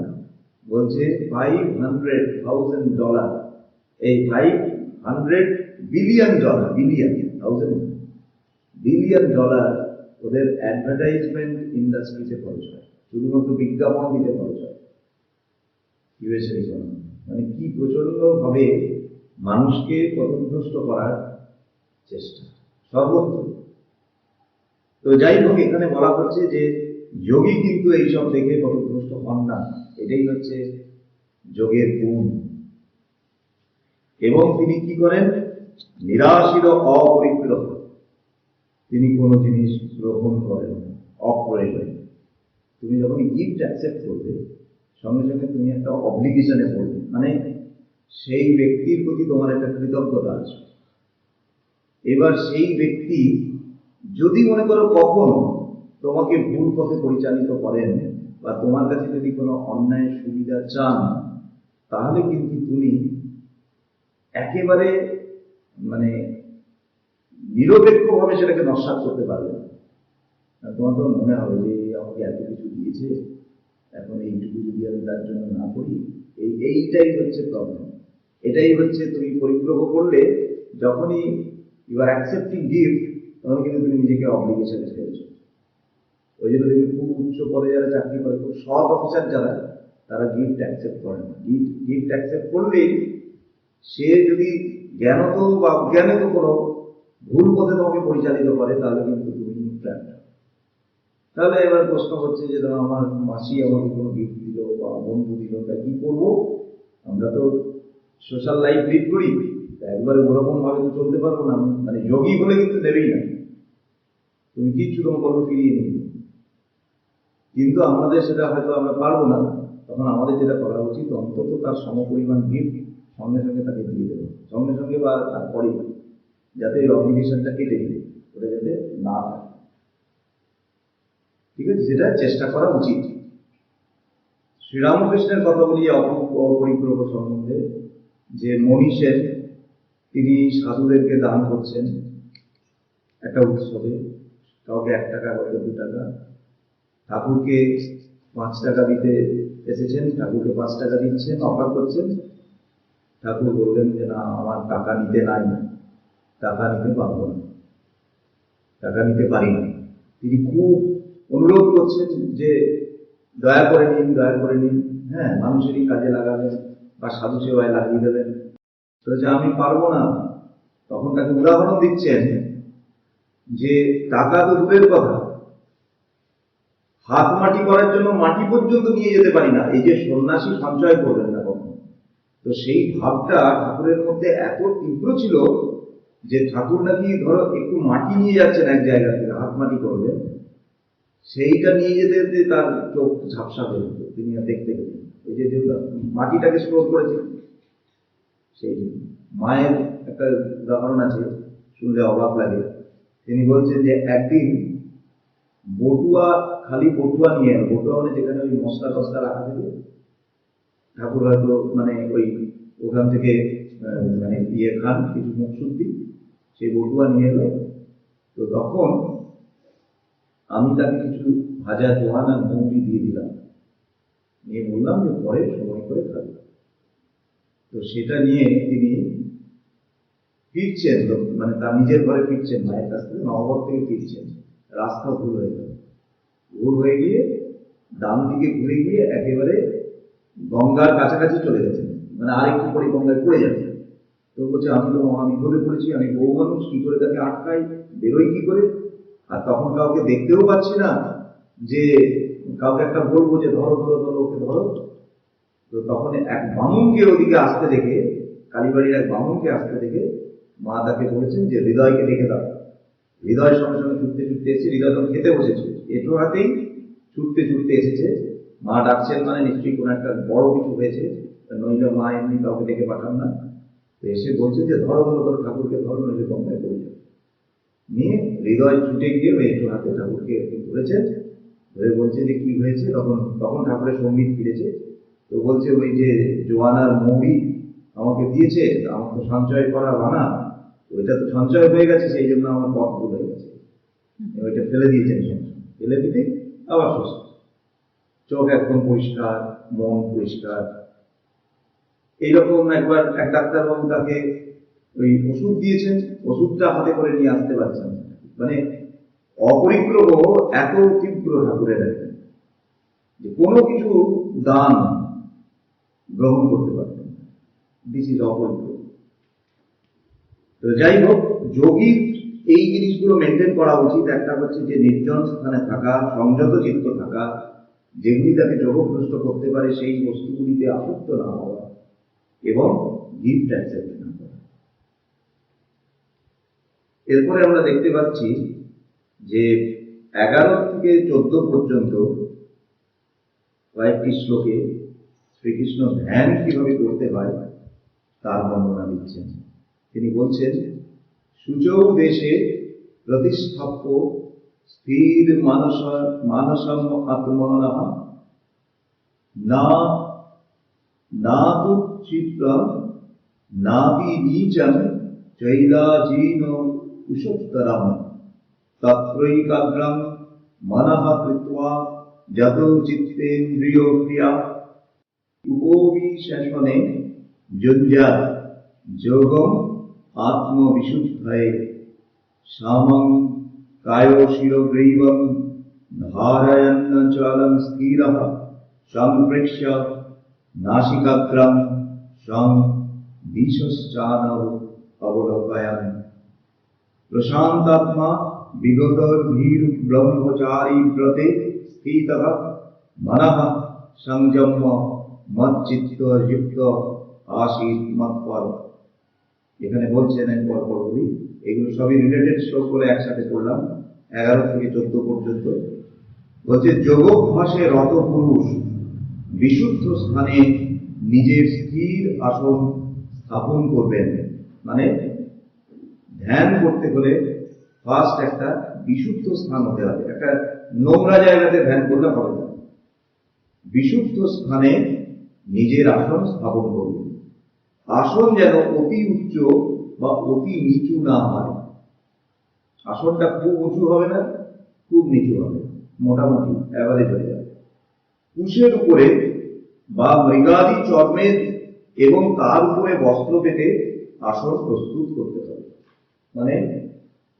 বলছে $500,000, এই $500 বিলিয়ন, $1,000,000,000 ওদের অ্যাডভার্টাইজমেন্ট ইন্ডাস্ট্রিতে খরচ হয়, শুধুমাত্র বিজ্ঞাপন দিতে খরচ হয় ইউএসএ ইকোনমি। মানে কি প্রচন্ড ভাবে মানুষকে পথভ্রষ্ট করার চেষ্টা সর্বত্র। তো যাই হোক, এখানে বলা হচ্ছে যে যোগী কিন্তু এইসব দেখে পথভ্রষ্ট হন না, এটাই হচ্ছে যোগের গুণ। এবং তিনি কি করেন? নিরাশির অপরিগ্রহ, তিনি কোনো জিনিস গ্রহণ করেন না অপ্রয়োজনে। তুমি যখন গিফট অ্যাকসেপ্ট করবে, সঙ্গে সঙ্গে তুমি একটা অব্লিগেশনে পড়বে, মানে সেই ব্যক্তির প্রতি তোমার একটা কৃতজ্ঞতা আছে। এবার সেই ব্যক্তি যদি মনে করো কখনো তোমাকে ভুল পথে পরিচালিত করেন বা তোমার কাছে যদি কোনো অন্যায় সুবিধা চান, তাহলে কিন্তু তুমি একেবারে মানে নিরপেক্ষভাবে সেটাকে নস্যাৎ করতে পারবে না। তোমার তো মনে হবে যে আমাকে এত কিছু দিয়েছে, এখন এইটুকু যদি আমি তার জন্য না করি, এইটাই হচ্ছে প্রবলেম। এটাই হচ্ছে তুমি পরিগ্রহ করলে যখনই ইউ আর অ্যাকসেপ্টিং গিফট, তখন কিন্তু তুমি নিজেকে অব্লিগেশনে ফেলছো। ওই জন্য তুমি খুব উচ্চ পদে যারা চাকরি করে, খুব সৎ অফিসার যারা, তারা গিফট অ্যাকসেপ্ট করে না। গিফট অ্যাকসেপ্ট করলেই সে যদি জ্ঞানত বা অজ্ঞানত কোনো ভুল পথে তোমাকে পরিচালিত করে, তাহলে কিন্তু তুমি ট্র্যাপ। তাহলে এবার প্রশ্ন হচ্ছে যে ধরো আমার মাসি আমাকে কোনো গিফট দিল বা বন্ধু দিল, তা কি করবো? আমরা তো সোশ্যাল লাইফ লিড করি, একবারে ওরকম ভাবে তো চলতে পারবো না। মানে যোগী হলে কিন্তু দেবেই না, তুমি কিচ্ছু তোমার কর্ম ফিরিয়ে নিয়ে। কিন্তু আমাদের সেটা হয়তো আমরা পারবো না, তখন আমাদের যেটা করা উচিত, অন্তত তার সমপরিমাণ গিফট সঙ্গে সঙ্গে তাকে দিয়ে দেবো, সঙ্গে সঙ্গে বা তারপরে, যাতে ওই অব্লিগেশনটা কেটে যায়, ওটা যাতে না থাকে। ঠিক আছে, যেটা চেষ্টা করা উচিত। শ্রীরামকৃষ্ণের কথা বলি অপরিগ্রহ সম্বন্ধে, যে মনীষের, তিনি সাধুদেরকে দান করছেন একটা উৎসবে, কাউকে 1 টাকা, কাউকে 2 টাকা। ঠাকুরকে 5 টাকা দিতে এসেছেন, ঠাকুরকে 5 টাকা দিচ্ছেন, অফার করছেন। ঠাকুর বললেন যে না, আমার টাকা নিতে নাই, টাকা নিতে পারবো না, টাকা নিতে পারি না। তিনি খুব অনুরোধ করছেন যে দয়া করে নিন, দয়া করে নিন, হ্যাঁ, মানুষেরই কাজে লাগাবেন বা সাধু সেবায় লাগিয়ে দেবেন। তো যে আমি পারবো না, তখন তাকে উদাহরণ দিচ্ছেন যে টাকা তো দূরের কথা, হাত মাটি করার জন্য মাটি পর্যন্ত নিয়ে যেতে পারি না। এই যে সন্ন্যাসী সঞ্চয় করবেন না কখনো। তো সেই ভাবটা ঠাকুরের মধ্যে এত তীব্র ছিল যে ঠাকুর নাকি ধরো একটু মাটি নিয়ে যাচ্ছেন এক জায়গা থেকে, হাত মাটি করবেন, সেইটা নিয়ে যেতে যেতে তার চোখ ঝাপসা হয়ে যেত, তিনি আর দেখতে পেতেন। এই যে মাটিটাকে স্টোর করেছেন, সেই মায়ের একটা উদাহরণ আছে, শুনলে অবাক লাগে। তিনি বলছেন যে একদিন বটুয়া, খালি বটুয়া নিয়ে এলো, বটুয়া মানে যেখানে ওই মশলা টসলা রাখা থাকে, ঠাকুর হয়তো মানে ওই ওখান থেকে মানে ইয়ে খান, কিছু মুখ শুদ্ধি, সেই বটুয়া নিয়ে এলো। তো তখন আমি তাকে কিছু ভাজা জোয়ান আর মৌরি দিয়ে দিলাম, নিয়ে বললাম যে পরে সময় করে খাবে। তো সেটা নিয়ে তিনি ফিরছেন, মানে তার নিজের ঘরে ফিরছেন, মায়ের কাছ থেকে, নবগড় থেকে ফিরছেন। রাস্তা ভুল হয়ে গেল, ভুল হয়ে গিয়ে ডান দিকে ঘুরে গিয়ে একেবারে গঙ্গার কাছাকাছি চলে গেছেন, মানে আরেকটু পরে গঙ্গায় পড়ে যাবে। তো বলছে আমি তো মহা বিপদে পড়েছি, আমি বউ মানুষ, কি করে তাকে আটকাই, বেরোই কি করে? আর তখন কাউকে দেখতেও পাচ্ছি না যে কাউকে একটা বলবো যে ধরো ধরো ধরো, ওকে ধরো। তো তখন এক বামুনকে ওদিকে আসতে দেখে, কালীবাড়ির এক বামুনকে আসতে দেখে মা তাকে বলেছেন যে হৃদয়কে ডেকে দাও। হৃদয় সঙ্গে সঙ্গে ছুটতে ছুটতে এসেছে, হৃদয় তখন খেতে বসেছে, এটো হাতেই ছুটতে ছুটতে এসেছে। মা ডাকছেন মানে নিশ্চয়ই কোনো একটা বড় কিছু হয়েছে, নইলে মা এমনি কাউকে ডেকে পাঠান না। তো এসে বলছে যে ধরো ধরো ধরো, ঠাকুরকে ধরো, নইলে গঙ্গায় পড়ে যাবে। নিয়ে হৃদয় ছুটে গিয়ে ওই একটু হাতে ঠাকুরকে ধরেছেন, ধরে বলছে যে কি হয়েছে। তখন তখন ঠাকুরের সঙ্গীত ফিরেছে। তো বলছে ওই যে জোয়ানার মৌরি আমাকে দিয়েছে, আমার তো সঞ্চয় করা বানা, ওইটা তো সঞ্চয় হয়ে গেছে, সেই জন্য আমার পথ ভুল হয়ে গেছে, ওইটা ফেলে দিয়েছেন। ফেলে দিতে আবার সুস্থ, চোখ একদম পরিষ্কার, মন পরিষ্কার। এইরকম একবার এক ডাক্তারবাবু তাকে ওই ওষুধ দিয়েছেন, ওষুধটা হাতে করে নিয়ে আসতে পারছেন। মানে অপরিগ্রহ এত তীব্র ঠাকুরের যে কোনো কিছু দান গ্রহণ করতে পারতেন। দিস ইজ অপরিগ্রহ। তো যাই হোক, যোগীর এই জিনিসগুলো মেনটেন করা উচিত। একটা হচ্ছে যে নির্জন স্থানে থাকা, সংযত চিত্ত থাকা, যেগুলি তাকে যোগভ্রষ্ট করতে পারে সেই বস্তুগুলিতে আসক্ত না হওয়া, এবং গিফট অ্যাকসেপ্ট না করা। এরপরে আমরা দেখতে পাচ্ছি যে 11 থেকে 14 পর্যন্ত কয়েকটি শ্লোকে শ্রীকৃষ্ণ ধ্যান কিভাবে করতে হয় তার বর্ণনা দিচ্ছেন। তিনি বলছেন, সূচৌ দেশে প্রতিষ্ঠাপ্য স্থির মানসম আত্মনঃ না নাতুচ্ছিদ্রম নাপি নীচম চৈলাজিন কুশোত্তরম তত্রৈকাগ্রম মনঃ কৃত্বা যত চিত্তেন্দ্রিয় ক্রিয়া উপবিশেষণে যুঞ্জাত যোগম আত্মবিশুদ্ধয়ে সামং কায়োশিরগ্রীবম ধারয়ন্ন চলং স্থিরঃ সম্প্রেক্ষ্য নাসিকাগ্রম সং দিশশ্চানৌ অবলোকয়ন প্রশান্তাত্মা বিগতর্ভীর ব্রহ্মচারী ব্রতে স্থিতঃ মনঃ সংযম্য মচ্চিত্ত যুক্ত আশীত মৎপর। এখানে বলছেন আমি পরপর বলি, এগুলো সবই রিলেটেড শ্লোক বলে একসাথে পড়লাম 11 থেকে 14 পর্যন্ত। বলছে যোগাভ্যাসে রত পুরুষ বিশুদ্ধ স্থানে নিজের স্থির আসন স্থাপন করবেন। মানে ধ্যান করতে হলে ফার্স্ট একটা বিশুদ্ধ স্থান হতে হবে, একটা নোংরা জায়গাতে ধ্যান করলে হবে না। বিশুদ্ধ স্থানে নিজের আসন স্থাপন করবেন। আসন যেন অতি উচ্চ বা অতি নিচু না হয়। আসনটা খুব উঁচু হবে না, খুব নিচু হবে, মোটামুটি অ্যাভারেজ হয়ে যাবে। কুশের উপরে বা মৃগাদি চর্মের এবং তার উপরে বস্ত্র পেতে আসন প্রস্তুত করতে হবে। মানে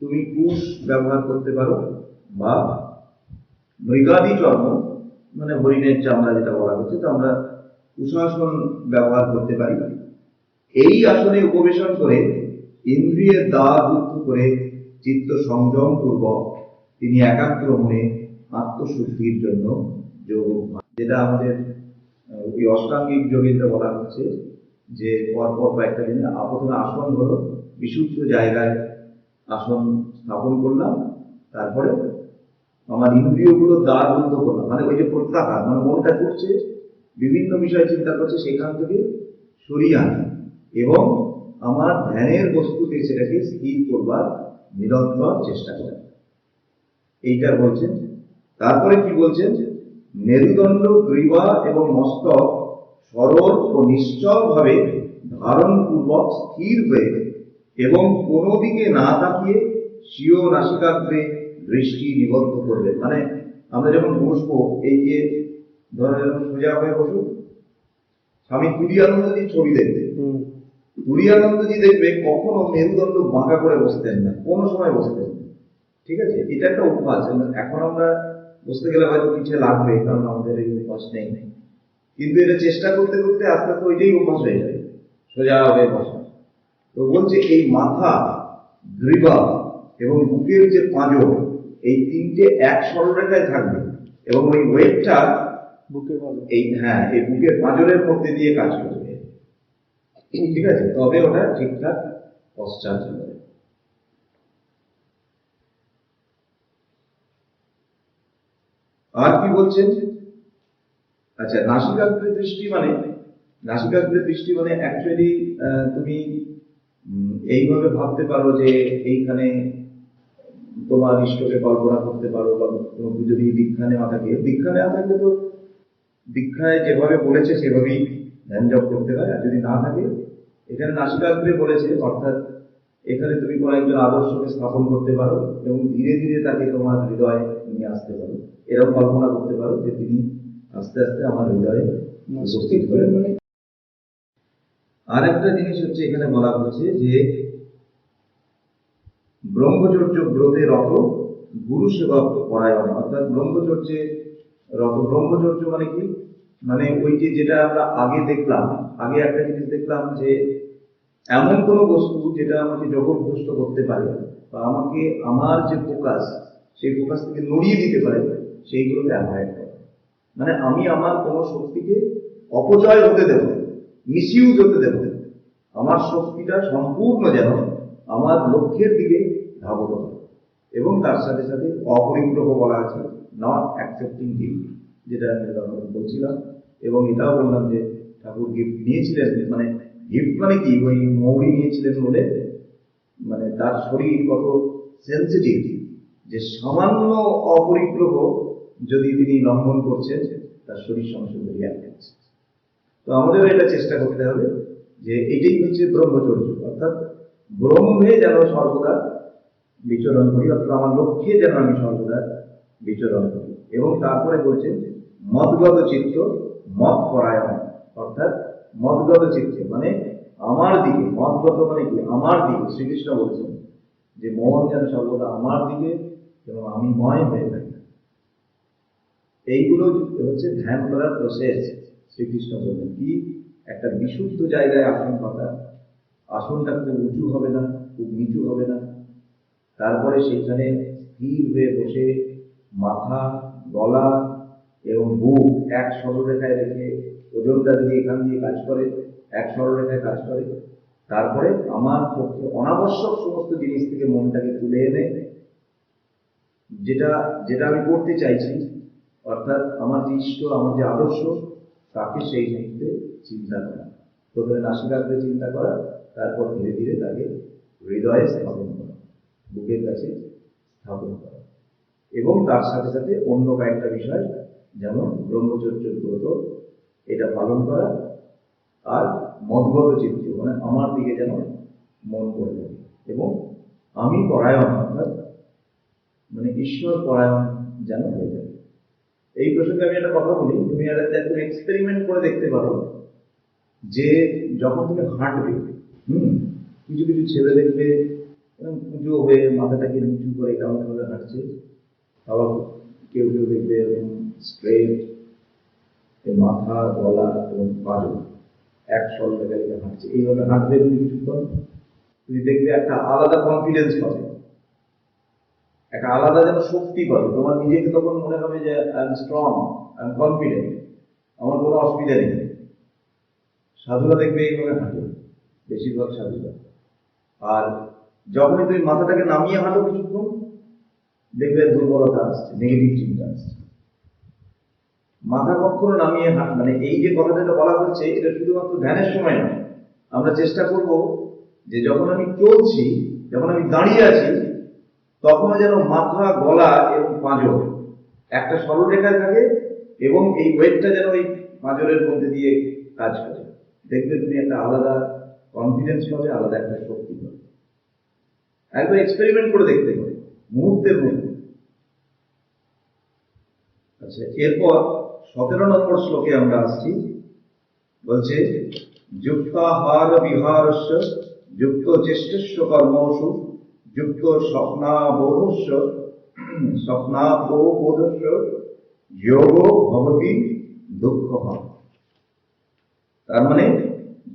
তুমি কুশ ব্যবহার করতে পারো বা মৃগাদি চর্ম মানে হরিণের চামড়া যেটা বলা হচ্ছে, তো আমরা কুশাসন ব্যবহার করতে পারি। এই আসনে উপবেশন করে ইন্দ্রিয়ের দ্বার রুদ্ধ করে চিত্ত সংযম পূর্বক তিনি একাগ্র মনে আত্মশুদ্ধির জন্য যোগ, যেটা আমাদের ওই অষ্টাঙ্গিক যোগে যেটা বলা হচ্ছে যে পরপর কয়েকটা দিনে প্রথমে আসন হলো বিশুদ্ধ জায়গায় আসন স্থাপন করলাম, তারপরে আমার ইন্দ্রিয়গুলো দ্বার রুদ্ধ করলাম, মানে ওই যে প্রত্যাহার, মানে মনটা করছে বিভিন্ন বিষয় চিন্তা করছে, সেখান থেকে সরিয়ে আনা এবং আমার ধ্যানের বস্তুতে সেটাকে স্থির করবার নিরন্তর চেষ্টা করা, এইটা বলছেন। তারপরে কি বলছেন, মেরুদণ্ড গ্রীবা এবং মস্তক সরল ও নিশ্চল ভাবে ধারণ পূর্বক স্থির হয়ে এবং কোনো দিকে না তাকিয়ে স্বীয় নাসিকাগ্রে দৃষ্টি নিবদ্ধ করবে। মানে আমরা যখন বসবো, এই যে ধরো যখন সোজা হয়ে বসুন, স্বামী তুরীয়ানন্দজি ছবি দেখবে, তুরীয়ানন্দজি দেখবে কখনো মেরুদণ্ড বাঁকা করে বসতেন না, কোনো সময় বসতেন না, ঠিক আছে? এটা একটা অভ্যাস। এখন আমরা বসতে গেলে হয়তো পিঠে লাগবে, কারণ আমাদের এই অভ্যাস নেই, কিন্তু এটা চেষ্টা করতে করতে আস্তে আস্তে ওইটাই অভ্যাস হয়ে যাবে, সোজা হয়ে বসা। তো বলছে এই মাথা, গ্রীবা এবং বুকের যে পাঁজর, এই তিনটে এক সরলরেখায় থাকবে এবং ওই ওয়েটটা এই এই বুকের পাঁজরের মধ্যে দিয়ে কাজ করবে, ঠিক আছে? তবে ওটা ঠিকঠাক পশ্চাৎ চলবে। আর কি বলছেন, আচ্ছা, নাসিকাগ্রে দৃষ্টি মানে অ্যাকচুয়ালি তুমি এইভাবে ভাবতে পারো যে এইখানে তোমার ইষ্টকে কল্পনা করতে পারো, বা যদি দীক্ষা নেওয়া থাকে তো দীক্ষায় যেভাবে বলেছে সেভাবেই ধ্যান জপ করতে হয়। আর যদি না থাকে, এখানে নাসিকাগ্রে বলেছে, অর্থাৎ এখানে তুমি কোনো একজন আদর্শকে স্থাপন করতে পারো এবং ধীরে ধীরে তাকে তোমার হৃদয়ে নিয়ে আসতে পারো। এরকম কল্পনা করতে পারো যে তিনি আস্তে আস্তে আমার হৃদয়ে উপস্থিত করেন। আর একটা জিনিস হচ্ছে, এখানে বলা হচ্ছে যে ব্রহ্মচর্য ব্রতে রত গুরু সেবা পরায়ণ, অর্থাৎ ব্রহ্মচর্যে রত। ব্রহ্মচর্য মানে কি, মানে ওই যে যেটা আমরা আগে দেখলাম, আগে একটা জিনিস দেখলাম যে এমন কোনো বস্তু যেটা আমাকে জগৎভ্রষ্ট করতে পারে বা আমাকে আমার যে ফোকাস, সেই ফোকাস থেকে নড়িয়ে দিতে পারে, সেইগুলোকে অ্যাভয়েড করা। মানে আমি আমার কোনো শক্তিকে অপচয় হতে দেব, মিসইউজ হতে দেব, আমার শক্তিটা সম্পূর্ণ যেন আমার লক্ষ্যের দিকে ধাবত হয়। এবং তার সাথে সাথে অপরিগ্রহ বলা আছে, নট অ্যাকসেপ্টিং গিফট, যেটা আমি বলছিলাম। এবং এটাও বললাম যে ঠাকুর গিফট নিয়েছিলেন, মানে গিফট মানে কি, ওই মৌরি নিয়েছিলেন বলে, মানে তার শরীর কত সেন্সিটিভ, যে সামান্য অপরিগ্রহ যদি তিনি লঙ্ঘন করছেন, তার শরীর সংসর্গ রিয়াক্ট করছে। তো আমাদেরও এটা চেষ্টা করতে হবে যে এটাই হচ্ছে ব্রহ্মচর্য, অর্থাৎ ব্রহ্মে যেন সর্বদা বিচরণ করি, অর্থাৎ আমার লক্ষ্যে যেন আমি সর্বদা বিচরণ করি। এবং তারপরে বলছেন মদগত চিত্ত মত পরায়ণ, অর্থাৎ মদগত চিত্ত মানে আমার দিকে, মদগত মানে কি আমার দিকে। শ্রীকৃষ্ণ বলছেন যে মন যেন সর্বদা আমার দিকে এবং আমি ময় হয়ে থাকি। এইগুলো হচ্ছে ধ্যান করার প্রসেস। শ্রীকৃষ্ণ বললেন কি একটা বিশুদ্ধ জায়গায় আসন পাতা, আসনটা খুব উঁচু হবে না, খুব নিচু হবে না, তারপরে সেইখানে স্থির হয়ে বসে মাথা, গলা এবং বুক এক সরলরেখায় রেখে, ওজনটা যদি এখান দিয়ে কাজ করে এক সরলরেখায় কাজ করে, তারপরে আমার পক্ষে অনাবশ্যক সমস্ত জিনিস থেকে মনটাকে তুলে এনে যেটা যেটা আমি করতে চাইছি, অর্থাৎ আমার যে ইষ্ট, আমার যে আদর্শ, তাকে সেই মুহূর্তে চিন্তা করা। প্রথমে নাসিকাগ্রে চিন্তা করা, তারপর ধীরে ধীরে তাকে হৃদয়ে স্থাপন করা, বুকের কাছে স্থাপন করা। এবং তার সাথে সাথে অন্য কয়েকটা বিষয়, যেমন ব্রহ্মচর্য ব্রত এটা পালন করা, আর মদগত চিত্ত মানে আমার দিকে যেন মন করে থাকে, এবং আমি পরায়ণ অর্থাৎ মানে ঈশ্বর পরায়ণ যেন হয়ে যায়। এই প্রসঙ্গে আমি একটা কথা বলি, তুমি একটা এক্সপেরিমেন্ট করে দেখতে পারো যে যখন তুমি হাঁটবে, কিছু কিছু ছেলে দেখবে পুজো হয়ে মাথাটাকে নিচু করে কেমন ভাবে হাঁটছে, আবার কেউ কেউ দেখবে স্ট্রেট মাথা, গলা এবং পাজু এক সরলরেখায় হাঁটছে। এইভাবে হাঁটবে তুমি কিছুক্ষণ, তুমি দেখবে একটা আলাদা কনফিডেন্স পাবে, একটা আলাদা যেন শক্তি পাবে। তোমার নিজেকে তখন মনে হবে যে I am strong, I am confident, আমার কোনো অসুবিধা নেই। সাধুরা দেখবে এইভাবে হাঁটে, বেশিরভাগ সাধুরা। আর যখনই তুমি মাথাটাকে নামিয়ে হাঁটো কিছুক্ষণ, দেখবে দুর্বলতা আসছে, নেগেটিভ চিন্তা আসছে। মাথা কখনো নামিয়ে হাঁট মানে এই যে কথাটা বলা হচ্ছে, এটা শুধুমাত্র ধ্যানের সময় নয়। আমরা চেষ্টা করব যে যখন আমি চলছি, যখন আমি দাঁড়িয়ে আছি, তখনও যেন মাথা, গলা এবং পাঁজর একটা সরলরেখায় থাকে, এবং এই ওয়েটটা যেন ওই পাঁজরের মধ্যে দিয়ে কাজ করে। দেখবে তুমি একটা আলাদা কনফিডেন্স পাবে, আলাদা একটা শক্তি পাবে। একবার এক্সপেরিমেন্ট করে দেখতে হবে মুহূর্তের মধ্যে। আচ্ছা, এরপর 17 নম্বর শ্লোকে আমরা আসছি। বলছে যুক্তাহার বিহারস্য যুক্ত চেষ্টস্য কর্মসু যুক্ত স্বপ্নাবোধস্য স্বপ্নাবোধস্য যোগ ভবতি দুঃখ। তার মানে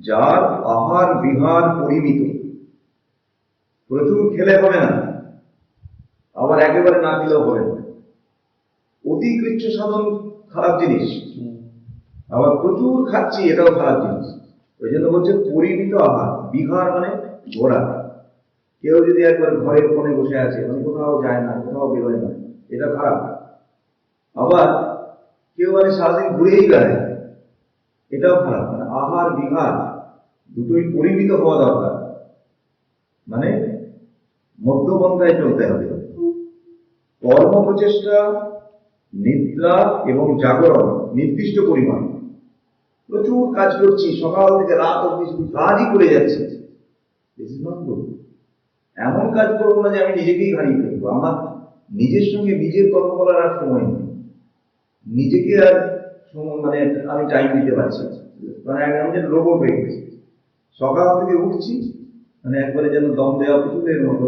যার আহার বিহার পরিমিত, প্রচুর খেলে হবে না, আবার একেবারে না খেলেও হবে না। অতিকৃচ্ছ সাধন খারাপ জিনিস, আবার প্রচুর খাচ্ছি এটাও খারাপ জিনিস। ওই জন্য বলছে পরিমিত আহার। বিহার মানে ঘোরা। কেউ যদি একবার ঘরের কোণে বসে আছে, মানে কোথাও যায় না, কোথাও বেরোয় না, এটা খারাপ। আবার কেউ মানে সারাদিন ঘুরেই বেড়ায়, এটাও খারাপ। মানে আহার বিহার দুটোই পরিমিত হওয়া দরকার, মানে মধ্যপন্থায় চলতে হবে। কর্ম প্রচেষ্টা, নিদ্রা এবং জাগরণ নির্দিষ্ট পরিমাণ। প্রচুর কাজ করছি, সকাল থেকে রাত অবধি শুধু কাজই করে যাচ্ছে, এমন কাজ করবো না যে আমি নিজেকেই হারিয়ে ফেলবো। আমার নিজের সঙ্গে নিজের কথা বলার আর সময় নেই, নিজেকে আর মানে আমি টাইম দিতে পারছি না। মানে আমি যেন রোবট হয়ে গেছি। সকাল থেকে উঠছি, মানে একবারে যেন দম দেওয়া পুতুলের মতো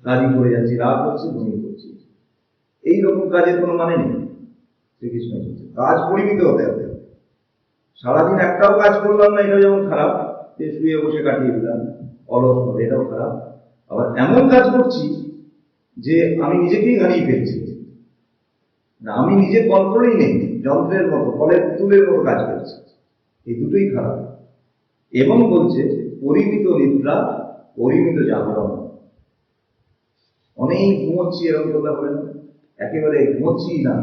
কাজই করে যাচ্ছি, রাত হচ্ছে ঘুমিয়ে পড়ছি। এইরকম কাজের কোনো মানে নেই। শ্রীকৃষ্ণ বলছে কাজ পরিমিত হতে হবে। সারাদিন একটাও কাজ করলাম না, এটাও যেমন খারাপ, যে শুয়ে বসে কাটিয়ে দিলাম অলস হবে, এটাও খারাপ। আবার এমন কাজ করছি যে আমি নিজেকেই হারিয়ে ফেলছি, না আমি নিজের কন্ট্রোলেই নেই, যন্ত্রের মতো, ফলের পুতুলের মতো কাজ করছি, এই দুটোই খারাপ। এবং বলছে পরিমিত নিদ্রা, পরিমিত জাগরণ। অনেক ঘুমোচ্ছি এরকম করলে হবে না, একেবারে ঘুমোচ্ছি না,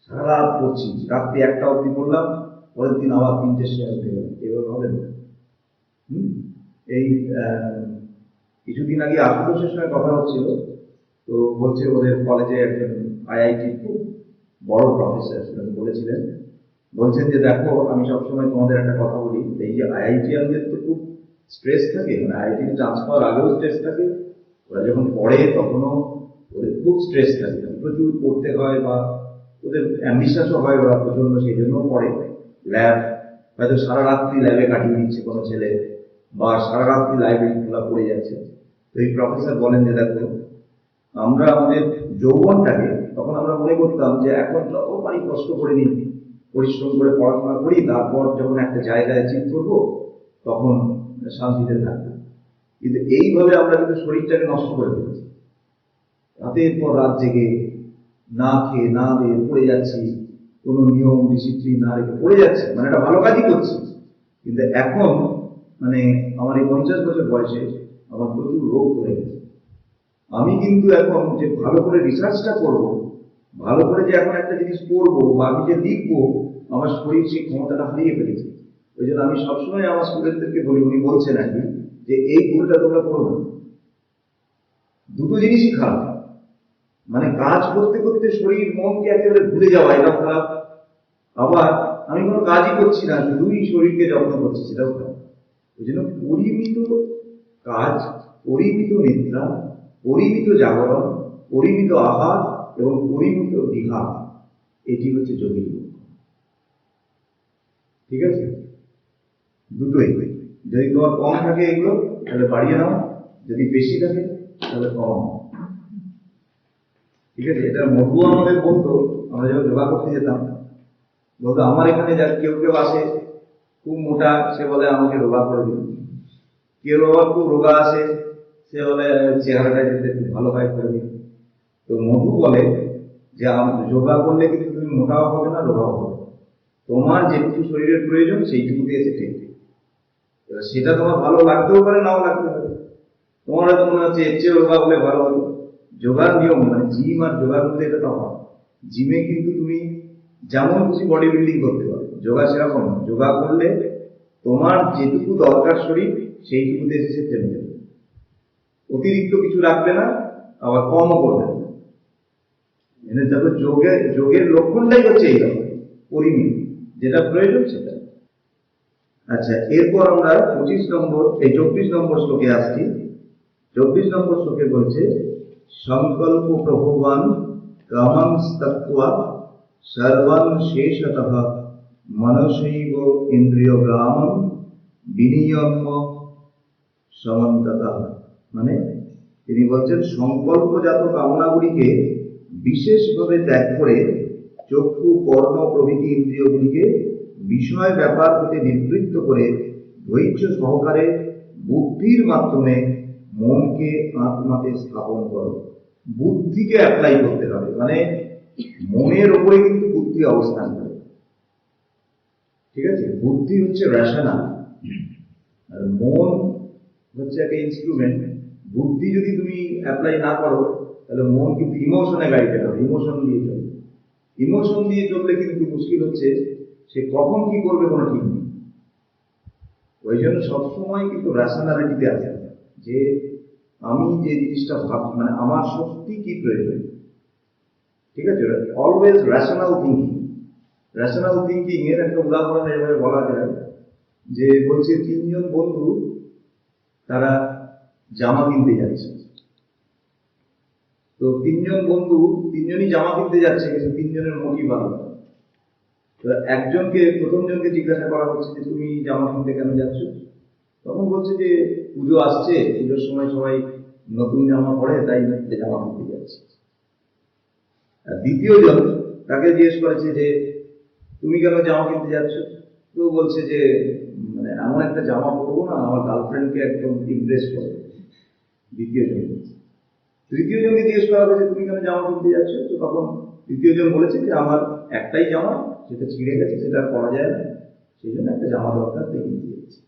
সারা রাত পড়ছি, রাত্রি 1টা অবধি পড়লাম, পরের দিন আবার 3টের সময় উঠে গেলাম, এভাবে হবে না। এই কিছুদিন আগে আশুতোষের সঙ্গে কথা হচ্ছিল, তো তো বলছে ওদের কলেজে একজন আইআইটি খুব বড় প্রফেসর বলেছিলেন, বলছেন যে দেখো আমি সবসময় তোমাদের একটা কথা বলি, এই যে আইআইটিয়ানদের তো খুব স্ট্রেস থাকে, মানে আইআইটিতে চান্স পাওয়ার আগেও স্ট্রেস থাকে, ওরা যখন পড়ে তখনও ওদের খুব স্ট্রেস থাকে, প্রচুর পড়তে হয় বা ওদের অ্যাম্বিশাসও হয়, ওরা প্রচন্ড সেই জন্য পড়ে। ল্যাব হয়তো সারা রাত্রি ল্যাবে কাটিয়ে দিচ্ছে কোনো ছেলে, বা সারা রাত্রি লাইব্রেরি খোলা পড়ে যাচ্ছে। তো এই প্রফেসর বলেন যে দেখো আমরা আমাদের যৌবনটাকে তখন আমরা মনে করতাম যে এখন যত পারি কষ্ট করে নিই, পরিশ্রম করে পড়াশোনা করি, তারপর যখন একটা জায়গায় চিট করবো তখন শান্তিতে থাকবো। কিন্তু এইভাবে আমরা কিন্তু শরীরটাকে নষ্ট করে ফেলেছি, রাতের পর রাত জেগে না খেয়ে না দিয়ে পড়ে যাচ্ছি, কোনো নিয়ম ডিসিপ্লিন না রেখে পড়ে যাচ্ছে, মানে একটা ভালো কাজই করছি। কিন্তু এখন মানে আমার এই 50 বছর বয়সে আমার প্রচুর রোগ পড়ে গেছে। আমি কিন্তু এখন যে ভালো করে রিসার্চটা করব, ভালো করে যে এখন একটা জিনিস করবো বা আমি যে লিখবো, আমার শরীর সেই ক্ষমতাটা হারিয়ে ফেলেছে। ওই জন্য আমি সবসময় আমার স্টুডেন্টদেরকে বলি, উনি বলছেন আর কি, যে এই ভুলটা তোমরা করো না। দুটো জিনিসই খারাপ, মানে কাজ করতে করতে শরীর মনকে একেবারে ভুলে যাওয়া, এটাও খারাপ। আবার আমি কোনো কাজই করছি না, শুধুই শরীরকে যত্ন করছি, সেটাও খারাপ। ওই জন্য পরিমিত কাজ, পরিমিত নিদ্রা, পরিমিত জাগরণ, পরিমিত আহার এবং পরিমিত বিহার, এটি হচ্ছে যোগীর লক্ষ্য। ঠিক আছে, দুটোই। যদি তোমার কম থাকে এগুলো তাহলে বাড়িয়ে নাও, যদি বেশি থাকে তাহলে কম। ঠিক আছে, এটা মধু আমাদের বলতো, আমরা যখন যোগা করতে যেতাম বলতো আমার এখানে যা কেউ কেউ আসে খুব মোটা, সে বলে আমাকে রোগা করে দিন। কেউ আবার খুব রোগা আসে, সে বলে চেহারাটা যাতে একটু ভালো হয় করে দিন। তো মধু বলে যে যোগা করলে কিন্তু তুমি মোটাও হবে না, রোগাও হবে, তোমার যেটুকু শরীরের প্রয়োজন সেইটুকুতে এসে টেকবে। এবার সেটা তোমার ভালো লাগতেও পারে, নাও লাগতে পারে। তোমার হয়তো মনে হচ্ছে এর চেয়ে রোগা হলে ভালো হতো। যোগার নিয়ম মানে জিম আর যোগার মধ্যে এটা তফাৎ। জিমে কিন্তু তুমি যেমন খুশি বডি বিল্ডিং করতে পারো, যোগা সেরকম না। যোগা করলে তোমার যেটুকু দরকার শরীর সেইটুকুতে এসে থেমে যাবে, অতিরিক্ত কিছু রাখবে না, আবার কমও করবে না। মানে দেখো যোগের লক্ষণটাই হচ্ছে এইরকম, পরিমিত, যেটা প্রয়োজন সেটা। আচ্ছা, এরপর আমরা 24 নম্বর শ্লোকে আসছি। 24 নম্বর শ্লোকে বলছে সংকল্প প্রভবান কামাং ত্যক্ত্বা সর্বান শেষতঃ মনসৈব ইন্দ্রিয়গ্রামং বিনিয়ম্য সমন্ততঃ। মানে তিনি বলছেন সংকল্পজাত কামনাগুলিকে বিশেষভাবে ত্যাগ করে চক্ষু, কর্ণ প্রভৃতি ইন্দ্রিয়গুলিকে বিষয় ব্যাপার হতে নিবৃত্ত করে ধৈর্য সহকারে বুদ্ধির মাধ্যমে মনকে আত্মাতে স্থাপন করো। বুদ্ধিকে অ্যাপ্লাই করতে হবে, মানে মনের উপরে কিন্তু বুদ্ধি অবস্থান করে। ঠিক আছে, বুদ্ধি হচ্ছে রেশনাল আর মন হচ্ছে একটা ইনস্ট্রুমেন্ট। বুদ্ধি যদি তুমি অ্যাপ্লাই না করো তাহলে মন কিন্তু ইমোশনে গাড়িতে হবে, ইমোশন দিয়ে চলবে। ইমোশন দিয়ে চললে কিন্তু মুশকিল হচ্ছে সে কখন কি করবে কোনো ঠিক নেই। ওই জন্য সবসময় কিন্তু রেশনালিটিতে আসে, যে আমি যে জিনিসটা ভাবছি, মানে আমার সত্যি কি প্রয়োজন। ঠিক আছে, always rational thinking. Rational thinking এর একটা উদাহরণ এভাবে বলা যায় যে বলছে 3 জন বন্ধু তারা জামা কিনতে যাচ্ছে। তো 3 জন বন্ধু 3 জনই জামা কিনতে যাচ্ছে, কিন্তু 3 জনের মোটিভ আলাদা। তো একজনকে, প্রথম জনকে জিজ্ঞাসা করা হচ্ছে যে তুমি জামা কিনতে কেন যাচ্ছ? তখন বলছে যে পুজো আসছে, পুজোর সময় সবাই নতুন জামা পরে, তাই জামা কিনতে যাচ্ছে। আর দ্বিতীয় জন তাকে জিজ্ঞেস করেছে যে তুমি কেন জামা কিনতে যাচ্ছ? তো বলছে যে মানে এমন একটা জামা পরবো না আমার গার্লফ্রেন্ডকে একদম ইমপ্রেস করবে। দ্বিতীয় জন বলছে। তৃতীয় জনকে জিজ্ঞেস করা হয়েছে তুমি কেন জামা কিনতে যাচ্ছ? তো তখন তৃতীয় জন বলেছে যে আমার একটাই জামা, সেটা ছিঁড়ে গেছে, সেটা আর পরা যায় না, সেই জন্য একটা জামা দরকার, তাই কিনতে যাচ্ছি।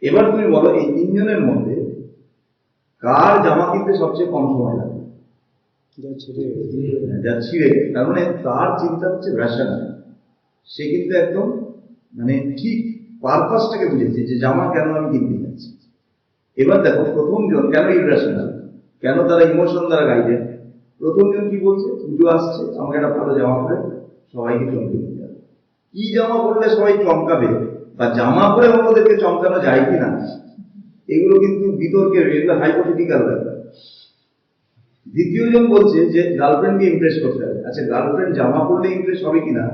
এবার তুমি বলো এই 3 জনের মধ্যে কার জামা কিনতে সবচেয়ে কম সময় লাগে? যা ছিঁড়ে গেছে। তার মানে তার চিন্তা হচ্ছে রেশনাল, সে কিন্তু একদম মানে ঠিক পারপাসটাকে বুঝেছে যে জামা কেন আমি কিনতে যাচ্ছি। এবার দেখো প্রথম জন কেন ইরেশনাল, কেন তারা ইমোশন দ্বারা গাইডেড? প্রথম জন কি বলছে, পুজো আসছে, আমাকে একটা ভালো জামা পরে সবাইকে চমকে দিতে হবে। কি জামা পরলে সবাই চমকাবে, বা জামা পরে ওদেরকে চমকানো যায় কিনা, এগুলো কিন্তু বিতর্কের, এগুলো হাইপোথেটিক্যাল ব্যাপার। দ্বিতীয় জন বলছে যে গার্লফ্রেন্ডকে ইমপ্রেস করতে হবে। আচ্ছা, গার্লফ্রেন্ড জামা পরলে ইমপ্রেস হবে কিনা,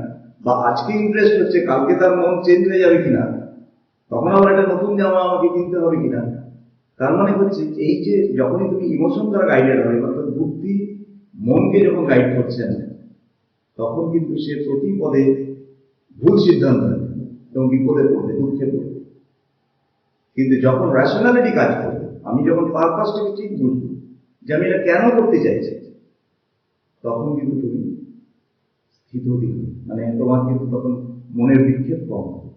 বা আজকে ইমপ্রেস হচ্ছে কালকে তার মন চেঞ্জ হয়ে যাবে কিনা, তখন আবার একটা নতুন জামা আমাকে কিনতে হবে কিনা। তার মানে হচ্ছে এই যে যখনই তুমি ইমোশন দ্বারা গাইডেড হবে, অর্থাৎ বুদ্ধি মনকে যখন গাইড করছে না, তখন কিন্তু সে প্রতি পদে ভুল সিদ্ধান্ত নেবে এবং বিপদে পড়বে, দুঃখে পড়বে। কিন্তু যখন রেশনালিটি কাজ করবে, আমি যখন পারপাসটাকে ঠিক বুঝবো যে আমি এটা কেন করতে চাইছি, তখন কিন্তু তুমি স্থিত দিবে, মানে তোমার কিন্তু তখন মনের বিক্ষেপ কম হবে।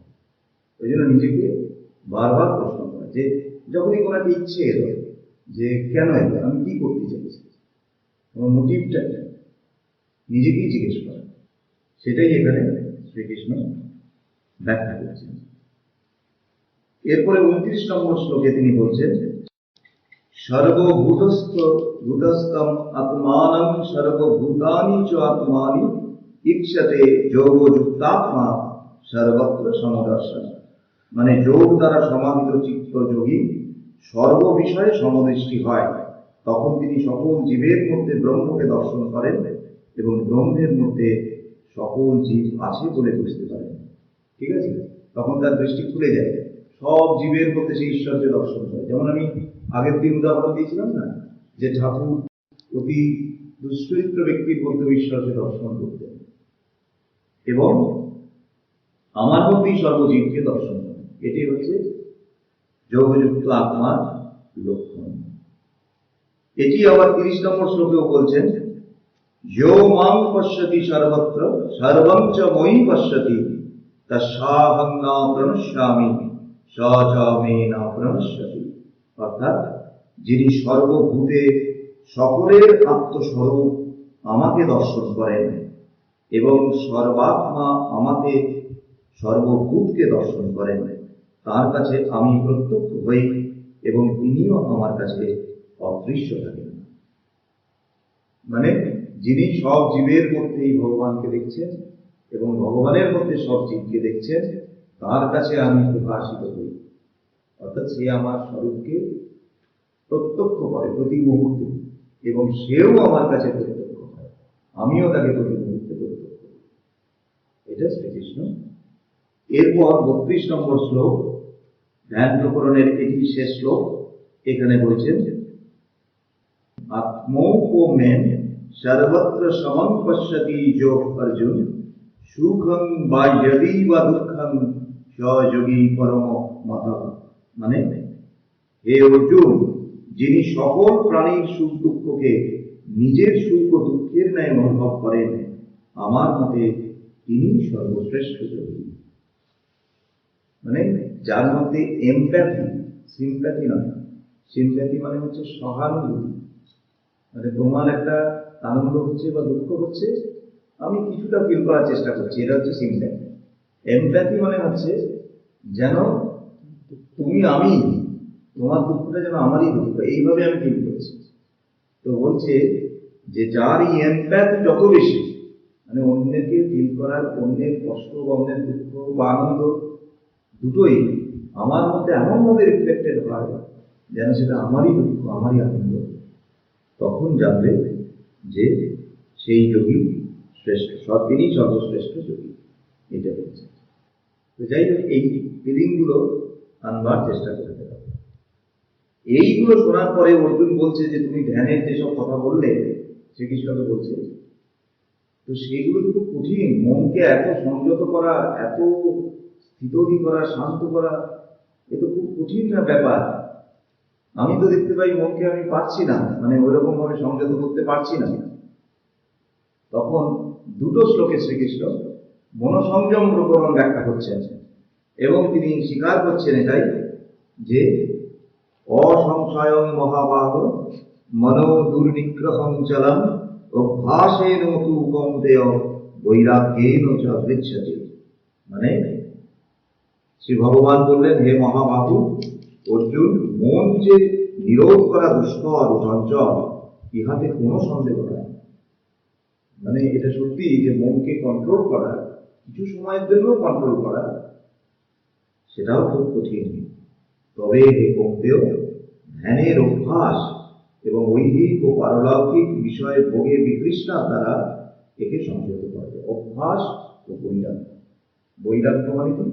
ওই জন্য নিজেকে বারবার প্রশ্ন করা, যে যখনই কোনো একটা ইচ্ছে এলো যে কেন এলো, আমি কি করতে চাইছি, আমার মোটিভটা কি, নিজেকেই জিজ্ঞেস করা। সেটাই এখানে শ্রীকৃষ্ণ ব্যাখ্যা করেছেন। এরপরে 29 নম্বর শ্লোকে তিনি বলছেন, সর্বভূতস্থম আত্মানং সর্বভূতানি চ আত্মানি ইচ্ছতে যোগযুক্তাত্মা সর্বত্র সমদর্শন। মানে যোগ দ্বারা সমাহিত চিত্ত যোগী সর্ববিষয়ে সমদৃষ্টি হয়, তখন তিনি সকল জীবের মধ্যে ব্রহ্মকে দর্শন করেন এবং ব্রহ্মের মধ্যে সকল জীব আছে বলে বুঝতে পারেন। ঠিক আছে, তখন তার দৃষ্টি খুলে যায়, সব জীবের মধ্যে সেই ঈশ্বরকে দর্শন করে। যেমন আমি আগের দিন উদাহরণ দিয়েছিলাম না, যে ঠাকুর অতি দুশ্চরিত্র ব্যক্তির মধ্যে ঈশ্বরকে দর্শন করতেন, এবং আমার মধ্যেই সর্বজীবকে দর্শন করে। এটি হচ্ছে যোগযুক্ত আত্মার লক্ষণ। এটি আবার 30 নম্বর শ্লোকেও বলছেন, যো মাং পশ্যতি সর্বত্র সর্বং চ ময়ি পশ্যতি তস্যাহং না প্রণশ্যামি স চ মে না প্রণশ্যতি। অর্থাৎ যিনি সর্বভূতে সকলের আত্মস্বরূপ আমাকে দর্শন করেন এবং সর্বাত্মা আমাকে সর্বভূতকে দর্শন করেন, তার কাছে আমি প্রত্যক্ষ হই এবং তিনিও আমার কাছে অদৃশ্য থাকেন। মানে যিনি সব জীবের মধ্যেই ভগবানকে দেখছেন এবং ভগবানের মধ্যে সব জীবকে দেখছেন, তার কাছে আমি প্রকাশিত হই। অর্থাৎ সে আমার স্বরূপকে প্রত্যক্ষ করে প্রতি মুহূর্তে, এবং সেও আমার কাছে প্রত্যক্ষ হয়, আমিও তাকে প্রতি মুহূর্তে প্রত্যক্ষ করি। এটা শ্রীকৃষ্ণ। এরপর 32 নম্বর শ্লোক, ধ্যান প্রকরণের এটি শেষ শ্লোক। এখানে বলছেন, আত্মৌপমেন সর্বত্র সমং পশ্যতি যোগ অর্জুন সুখং বা যদি বা দুঃখং সযোগী পরম মত। মানে হে অর্জুন, যিনি সকল প্রাণীর সুখ দুঃখকে নিজের সুখ ও দুঃখের ন্যায় অনুভব করেন, আমার মতে তিনি সর্বশ্রেষ্ঠ যোগী। মানে যার মধ্যে এমপ্যাথি, সিম্প্যাথি নয়, সিম্প্যাথি মানে হচ্ছে সহানুভূতি, মানে তোমার একটা আনন্দ হচ্ছে বা দুঃখ হচ্ছে, আমি কিছুটা ফিল করার চেষ্টা করছি, এটা হচ্ছে সিম্প্যাথি। এমপ্যাথি মানে হচ্ছে যেন তুমি আমি, তোমার দুঃখটা যেন আমারই দুঃখ, এইভাবে আমি ফিল করছি। তো বলছে যে যার এই এমপ্যাথি যত বেশি, মানে অন্যকে ফিল করার, অন্যের কষ্ট বা অন্যের দুঃখ বা আনন্দ দুটোই আমার মধ্যে এমনভাবে রিফ্লেক্টেড হয় যেন সেটা আমারই দুঃখ আমারই আনন্দ, তখন জানবে যে সেই যোগী শ্রেষ্ঠ, তিনি সর্বশ্রেষ্ঠ যোগী। এটা বলছে। তো যাই হোক, এই ফিলিংগুলো আনবার চেষ্টা করতে হবে। এইগুলো শোনার পরে অর্জুন বলছে যে তুমি ধ্যানের যেসব কথা বললে, শ্রীকৃষ্ণকে বলছে, তো সেগুলো তো খুব কঠিন। মনকে এত সংযত করা, এত স্থিতধি করা, শান্ত করা, এ তো খুব কঠিন না ব্যাপার। আমি তো দেখতে পাই মনকে আমি পারছি না, মানে ওইরকম ভাবে সংযত করতে পারছি না। তখন দুটো শ্লোকে শ্রীকৃষ্ণ মনসংযম প্রকরণ ব্যাখ্যা করছেন, এবং তিনি স্বীকার করছেন এটাই যে অসংশয়ং মহাবাহ মনো দুর্নিগ্রহং চলম অভ্যাসেন তু কৌন্তেয় বৈরাগ্যেন চ গৃহ্যতে। মানে শ্রী ভগবান বললেন, হে মহাবাহু অর্জুন, মন যে নিরোধ করা দুষ্কর ও চঞ্চল, ইহাতে কোনো সন্দেহ নাই। মানে এটা সত্যি যে মনকে কন্ট্রোল করা, কিছু সময়ের জন্য কন্ট্রোল করা, সেটাও খুব কঠিন। তবে হে কৌন্তেয়, ধ্যানের অভ্যাস এবং ঐহিক ও পারলৌকিক বিষয়ে ভোগে বিতৃষ্ণার দ্বারা একে সংযত করে। অভ্যাস ও বৈরাগ্য। বৈরাগ্য মানে কি?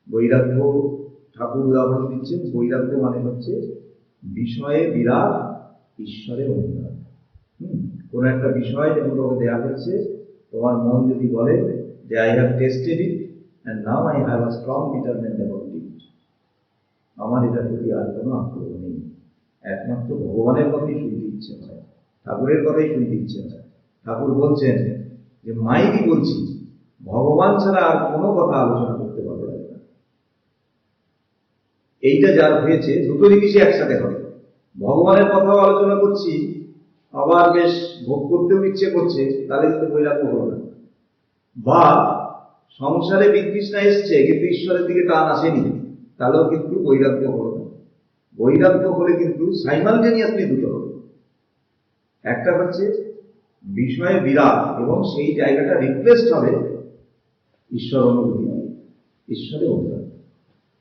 বৈরাগ্য ঠাকুর উদাহরণ দিচ্ছেন, বৈরাগ্য মানে হচ্ছে বিষয়ে বিরাগ, ঈশ্বরে অনুরাগ। কোন একটা বিষয় যখন তোমাকে দেয়া হচ্ছে, তোমার মন যদি বলে যে I have tested it and now I have a strong determent about it, আমার এটার প্রতি আর কোনো আগ্রহ নেই, একমাত্র ভগবানের কথাই শুনতে ইচ্ছে হয়, ঠাকুরের কথাই শুনতে ইচ্ছে হয়। ঠাকুর বলছেন যে মাইরি বলছি, ভগবান ছাড়া আর কোনো কথা আলোচনা করতে ভালো লাগে না। এইটা যার হয়েছে, দুটো জিনিসই একসাথে হবে। ভগবানের কথাও আলোচনা করছি, আবার বেশ ভোগ করতেও ইচ্ছে করছে, তাহলে কিন্তু বৈরাগ্য হলো না। বা সংসারে বিতৃষ্ণা এসছে কিন্তু ঈশ্বরের দিকে টান আসেনি, তাহলেও কিন্তু বৈরাগ্য হলো না। বৈরাগ্য হলে কিন্তু সাইমালটেনিয়াসলি দুটো হবে। একটা হচ্ছে বিষয়ে বিরাগ এবং সেই জায়গাটা রিপ্লেসড হবে ঈশ্বর অনুভূতি, ঈশ্বরে অনুরাগ,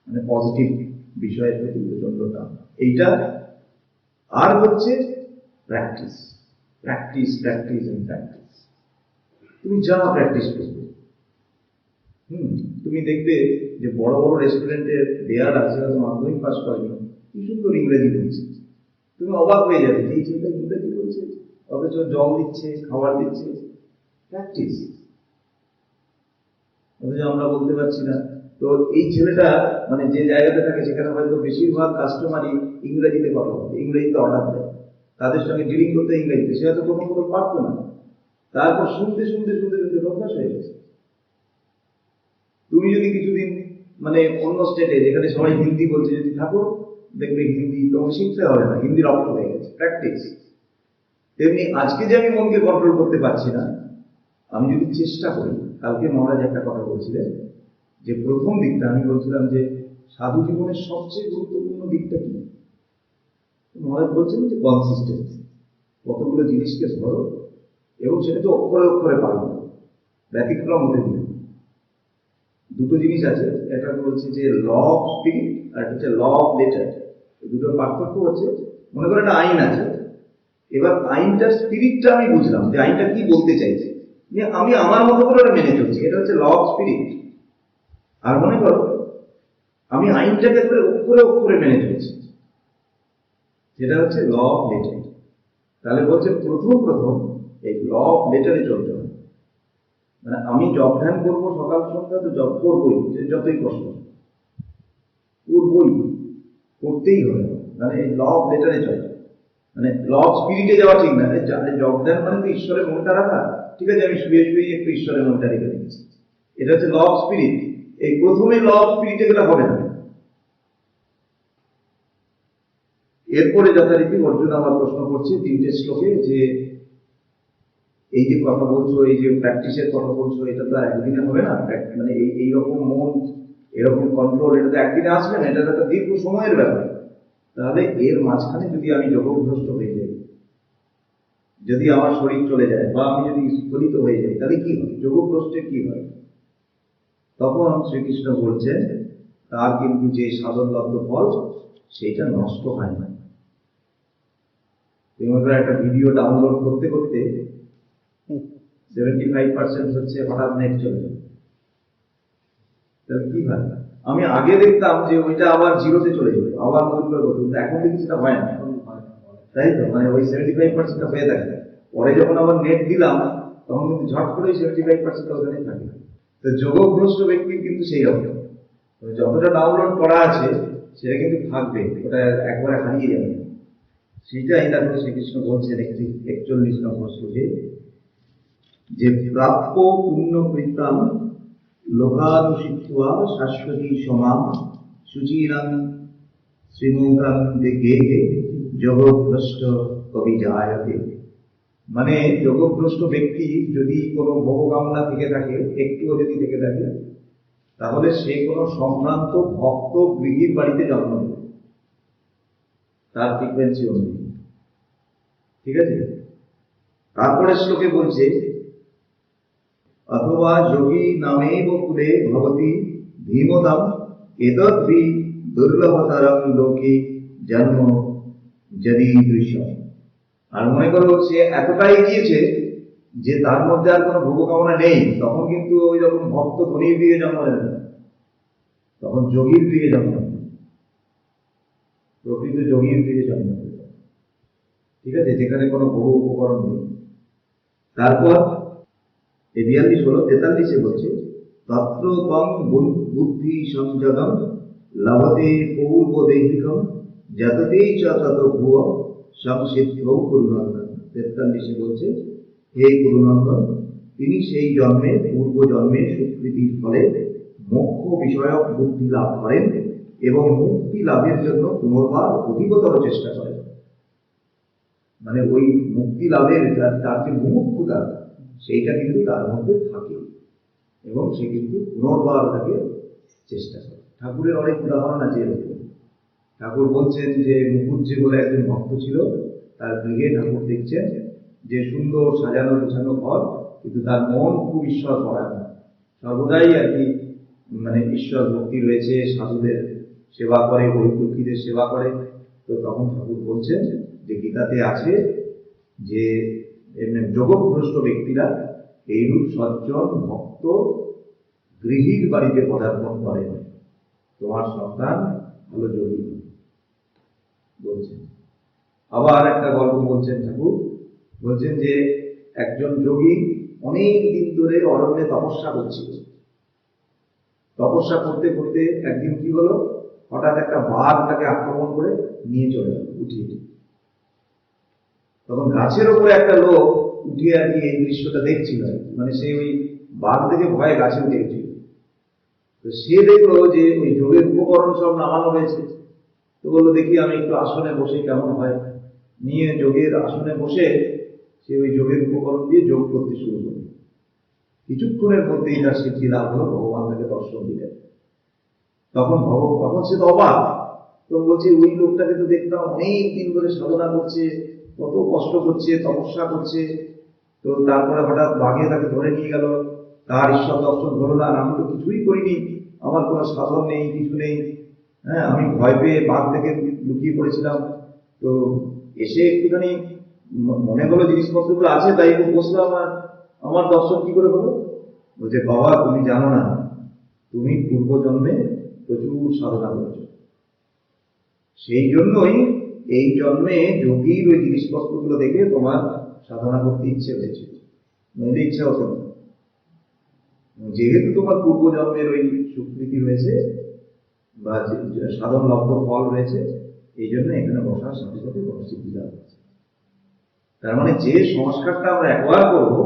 মানে পজিটিভ বিষয়ের প্রতি প্রচন্ডটা এইটা। আর হচ্ছে practice, practice, practice and practice. তুমি যা প্র্যাকটিস করবে, তুমি দেখবে যে বড় বড় রেস্টুরেন্টের দেয়ার আছে, হয়তো মাধ্যমিক পাস করেনি, কি সুন্দর ইংরেজি বলছে, তুমি অবাক হয়ে যাবে যে এই ছেলেটা ইংরেজি বলছে, অথচ জল দিচ্ছে, খাবার দিচ্ছে। প্র্যাকটিস। অথচ আমরা বলতে পারছি না। তো এই ছেলেটা মানে যে জায়গাতে থাকে সেখানে হয়তো বেশিরভাগ কাস্টমারই ইংরেজিতে কথা বলে, ইংরেজিতে অর্ডার দেয়, তাদের সঙ্গে ডিলিং করতে ইংরেজিতে, সে হয়তো প্রথম প্রথম পারতো না, তারপর শুনতে শুনতে শুনতে শুনতে অভ্যাস হয়ে গেছে। তুমি যদি কিছুদিন মানে অন্য স্টেটে যেখানে সবাই হিন্দি বলছে যদি থাকো, দেখবে হিন্দি তোমাকে শিখতে হবে না, হিন্দি রপ্ত হয়ে গেছে। প্র্যাকটিস। তেমনি আজকে যে আমি মনকে কন্ট্রোল করতে পারছি না, আমি যদি চেষ্টা করি, কালকে মহারাজ একটা কথা বলছিলেন যে প্রথম দিকটা আমি বলছিলাম যে সাধু জীবনের সবচেয়ে গুরুত্বপূর্ণ দিকটা কি, মহারাজ বলছেন যে কনসিস্টেন্সি। কতগুলো জিনিসকে ধরো এবং সেটাকে অক্ষরে অক্ষরে পালন করো, ব্যতিক্রম হতে দিন। দুটো জিনিস আছে, একটা বলছে যে ল অফ স্পিরিট আর একটা হচ্ছে ল অফ লেটার। এই দুটোর পার্থক্য হচ্ছে, মনে করেন একটা আইন আছে, এবার আইনটার স্পিরিটটা আমি বুঝলাম যে আইনটা কি বলতে চাইছে, আমি আমার মতো করে ওটা মেনে চলছি, এটা হচ্ছে ল অফ স্পিরিট। আর মনে করো আমি আইনটাকে করে অক্ষরে অক্ষরে মেনে চলছি, যেটা হচ্ছে ল অফ লেটার। তাহলে বলছে প্রথম প্রথম এই ল অফ লেটারে চলতে হবে। মানে আমি জব ধ্যান করবো সকাল সন্ধ্যা, তো জব করবোই, যতই কষ্ট করবোই, করতেই হবে। মানে এই ল অফ লেটারে চলে, মানে ল অফ স্পিরিটে যাওয়া ঠিক না। জব ধ্যান মানে তো ঈশ্বরের মনটা রাখা, ঠিক আছে আমি শুয়ে শুয়ে একটু ঈশ্বরের মনটা রেখে দিচ্ছি, এটা হচ্ছে ল অফ স্পিরিট। এই প্রথমে ল অফ স্পিরিটে গেলে হবে না। এরপরে যথারীতি অর্জুন আমার প্রশ্ন করছে 3টে শ্লোকে যে এই যে কথা বলছো, এই যে প্র্যাকটিসের কথা বলছো, এটা তো আর একদিনে হবে না। মানে এইরকম মন, এরকম কন্ট্রোল, এটা তো একদিনে আসবে না, এটা একটা দীর্ঘ সময়ের ব্যাপার। তাহলে এর মাঝখানে যদি আমি যোগভ্রষ্ট হয়ে যাই, যদি আমার শরীর চলে যায় বা আমি যদি স্খলিত হয়ে যাই, তাহলে কি হয়, যোগভ্রষ্টের কি হয়? তখন শ্রীকৃষ্ণ বলছেন তার কিন্তু যে সাধনলব্ধ ফল সেইটা নষ্ট হয় না। তুমি একটা ভিডিও ডাউনলোড করতে করতে 75% হচ্ছে হঠাৎ নেট চলে যাবে, তাহলে কি হয়? আমি আগে দেখতাম যে ওইটা আবার জিরোতে চলে যাবে, আবার নতুন করে করতে, কিন্তু এখন দেখি সেটা হয় না, তাই তো? মানে ওই 75% হয়ে থাকে, পরে যখন আবার নেট দিলাম তখন কিন্তু ঝট করে 75% ওখানে থাকে। তো যোগভ্রষ্ট ব্যক্তির কিন্তু সেই রকম, যতটা ডাউনলোড করা আছে সেটা কিন্তু থাকবে, ওটা একবারে হারিয়ে যাবে। সেইটাই তারপরে শ্রীকৃষ্ণ বলছেন 41 নম্বর শ্লোকে যে প্রাপ্য পুণ্য কৃতাম লোকানুষিত্বা শাশ্বতী সমাম সুচিরাম শ্রীমৌকাম গে যোগভ্রষ্ট কবি জায়তে। মানে যোগভ্রষ্ট ব্যক্তি যদি কোনো ভোগকামনা থেকে থাকে, একটুও যদি থেকে থাকে, তাহলে সে কোনো সম্ভ্রান্ত ভক্ত গৃহীর বাড়িতে জন্ম নেবে। তার ফ্রিকোয়েন্সি অনুযায়ী। ঠিক আছে, তারপরে শ্লোকে বলছে অথবা যোগী নামেব কুলে ভবতি ধীমতাম এতদ্ভি দুর্লভতরং লোকে জন্ম যদি দৃশ্য। আর মনে করো সে এতটাই এগিয়েছে যে তার মধ্যে আর কোনো ভোগকামনা নেই, তখন কিন্তু ওই রকম ভক্ত ধনীর দিকে জন্ম নেবে না, তখন যোগীর দিকে জন্ম নেবে, প্রকৃত যোগীর দিকে জন্ম নেবে। ঠিক আছে, যেখানে কোনো ভোগ উপকরণ নেই। তারপর 42 হলো 43-এ বলছে তত্র তং বুদ্ধি সংযগম লভতে পূর্ব দৈহিকম যততেই চ তত ভুব সংসিদ্ধৌ গুরুনন্দন। 43-এ বলছে হে গুরুনন্দন, তিনি সেই জন্মে পূর্ব জন্মে সুকৃতির ফলে মোক্ষ বিষয়ক বুদ্ধি লাভ করেন এবং মুক্তি লাভের জন্য পুনর্বার অধিকতর চেষ্টা করেন। মানে ওই মুক্তি লাভের তার যে মুমুক্ষুতা সেইটা কিন্তু তার মধ্যে থাকে এবং সে কিন্তু পুনর্বার তাকে চেষ্টা করে। ঠাকুরের অনেক উদাহরণ আছে এরকম। ঠাকুর বলছেন যে মুখুজ্জি বলে একজন ভক্ত ছিল, তার গৃহে ঠাকুর দেখছেন যে সুন্দর সাজানো গোছানো ঘর, কিন্তু তার মন খুব ঈশ্বর পরায়ণ, সর্বদাই আর কি মানে ঈশ্বর ভক্তি রয়েছে, সাধুদের সেবা করে, গরিব দুঃখীদের সেবা করে। তো তখন ঠাকুর বলছেন যে গীতাতে আছে যে যোগভ্রষ্ট ব্যক্তিরা এইরূপ সজ্জন ভক্ত গৃহীর বাড়িতে পদার্পণ করেন, তোমার সন্তান ভালো যোগী বলছেন। আবার একটা গল্প বলছেন ঠাকুর, বলছেন যে একজন যোগী অনেক দিন ধরে অরণ্যে তপস্যা করছিল। তপস্যা করতে করতে একদিন কি হলো, হঠাৎ একটা বাঘ তাকে আক্রমণ করে নিয়ে চলে গেল, উঠিয়ে। তখন গাছের উপরে একটা লোক উঠে আর কি এই দৃশ্যটা দেখছিল, মানে সে ওই বাঘ থেকে ভয়ে গাছে উঠে গেছিল। তো সে দেখলো যে ওই যোগের উপকরণ সব নামানো হয়েছে। তো বললো দেখি আমি একটু আসনে বসে কেমন হয়। নিয়ে যোগের আসনে বসে সে ওই যোগের উপকরণ দিয়ে যোগ করতে শুরু করল। কিছুক্ষণের মধ্যেই তার সিদ্ধি লাভ হলো, ভগবান তাকে দর্শন দিলেন। তখন সে তো অবাক। তো বলছে ওই লোকটাকে তো দেখতাম অনেক দিন ধরে সাধনা করছে, কত কষ্ট করছে, তপস্যা করছে, তো তারপরে হঠাৎ বাঘে তাকে ধরে নিয়ে গেল, তার ঈশ্বর দর্শন হলো না। আমি তো কিছুই করিনি, আমার কোনো সাধন নেই, কিছু নেই, হ্যাঁ, আমি ভয় পেয়ে বাঘ থেকে লুকিয়ে পড়েছিলাম। তো এসে একটুখানি মনে হলো জিনিসপত্রগুলো আছে, তাই বসলাম, আমার দর্শন কি করে হলো? বলছে বাবা তুমি জানো না, তুমি পূর্বজন্মে প্রচুর সাধনা করেছো, সেই জন্যই এই জন্মে যোগীর ওই জিনিসপত্রগুলো দেখে তোমার সাধনা করতে ইচ্ছে হয়েছিল, নইলে ইচ্ছা হতো না। যেহেতু তোমার পূর্বজন্মের ওই স্বীকৃতি রয়েছে বা সাধন লব্ধ ফল রয়েছে, এই জন্য এখানে বসার সাথে সাথে তোমার সিদ্ধি লাভ হচ্ছে। তার মানে যে সংস্কারটা আমরা একবার করবো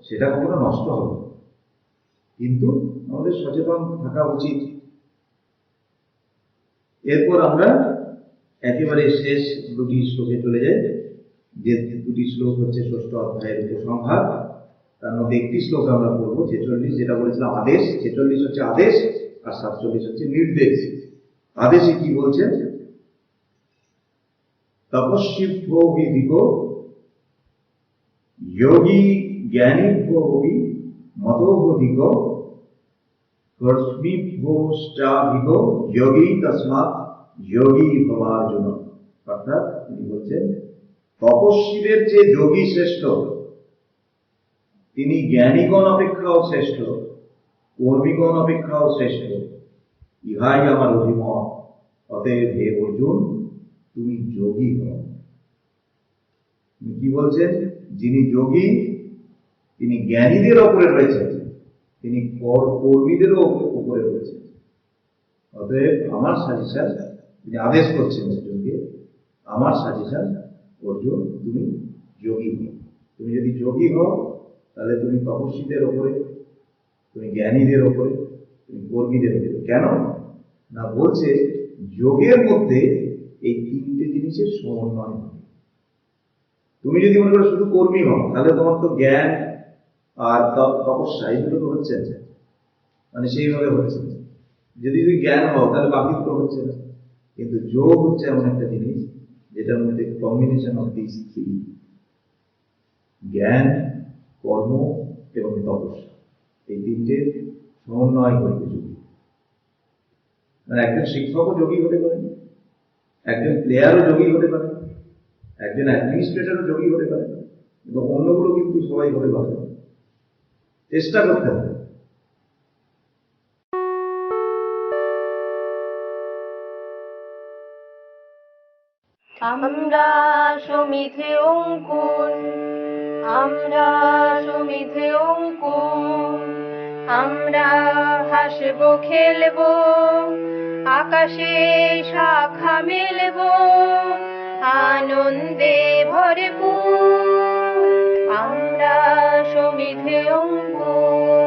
সেটা কখনো নষ্ট হবে, কিন্তু আমাদের সচেতন থাকা উচিত। এরপর আমরা একেবারে শেষ দুটি শ্লোকে চলে যাই, যে দুটি শ্লোক হচ্ছে ষষ্ঠ অধ্যায়ের উপসংহার। তার মধ্যে একটি শ্লোক আমরা পড়বো 46, যেটা বলেছিলাম আদেশ। 46 হচ্ছে আদেশ আর 47 হচ্ছে নির্দেশ। আদেশে কি বলছেন? তপস্বীভ্যো হি দিগো যোগী জ্ঞানীভ্যো হি মতোধিক কর্মীভ্যোশ্চাধিকো যোগী তস্মাৎ যোগী ভবার্জুন। অর্থাৎ তিনি বলছেন তপস্বীদের যে যোগী শ্রেষ্ঠ, তিনি জ্ঞানীগণ অপেক্ষাও শ্রেষ্ঠ, কর্মীগণ অপেক্ষাও শ্রেষ্ঠ, ইহাই আমার অভিমত। অতএব হে অর্জুন, তুমি যোগী হও। কি বলছেন? যিনি যোগী তিনি জ্ঞানীদের ওপরে রয়েছেন, তিনি কর্মীদেরও উপরে রয়েছেন। অতএব আমার সাজেশন, তিনি আদেশ করছেন অর্জুনকে, আমার সাজেশন অর্জুন তুমি যোগী হও। তুমি যদি যোগী হও তাহলে তুমি তপস্বীদের ওপরে, তুমি জ্ঞানীদের ওপরে, তুমি কর্মীদের ওপরে। কেন না, বলছে যোগের মধ্যে এই তিনটে জিনিসের সমন্বয় হবে। তুমি যদি মনে করো শুধু কর্মী হও, তাহলে তোমার তো জ্ঞান আর তপস্যা এই দুটো তো হচ্ছে না, মানে সেইভাবে হচ্ছে না। যদি তুমি জ্ঞান হও তাহলে বাকি দুটো হচ্ছে না। কিন্তু যোগ হচ্ছে এমন একটা জিনিস যেটার মধ্যে কম্বিনেশন অফ দিস থ্রি, জ্ঞান, কর্ম এবং তপস্যা, এই তিনটের সমন্বয় করবে যোগী। মানে একজন শিক্ষকও যোগী হতে পারেন, একজন প্লেয়ারও যোগী হতে পারেন, একজন অ্যাডমিনিস্ট্রেটরও যোগী হতে পারেন, এবং অন্যগুলো কিন্তু সবাই হতে পারে। চেষ্টা করতে হবে। আমরা সমিধে অঙ্কুর, আমরা সমিধে অঙ্কুর, আমরা হাসবো খেলবো, আকাশে শাখা মেলবো, আনন্দে ভরপুর। আমরা সমিধে অঙ্কুর।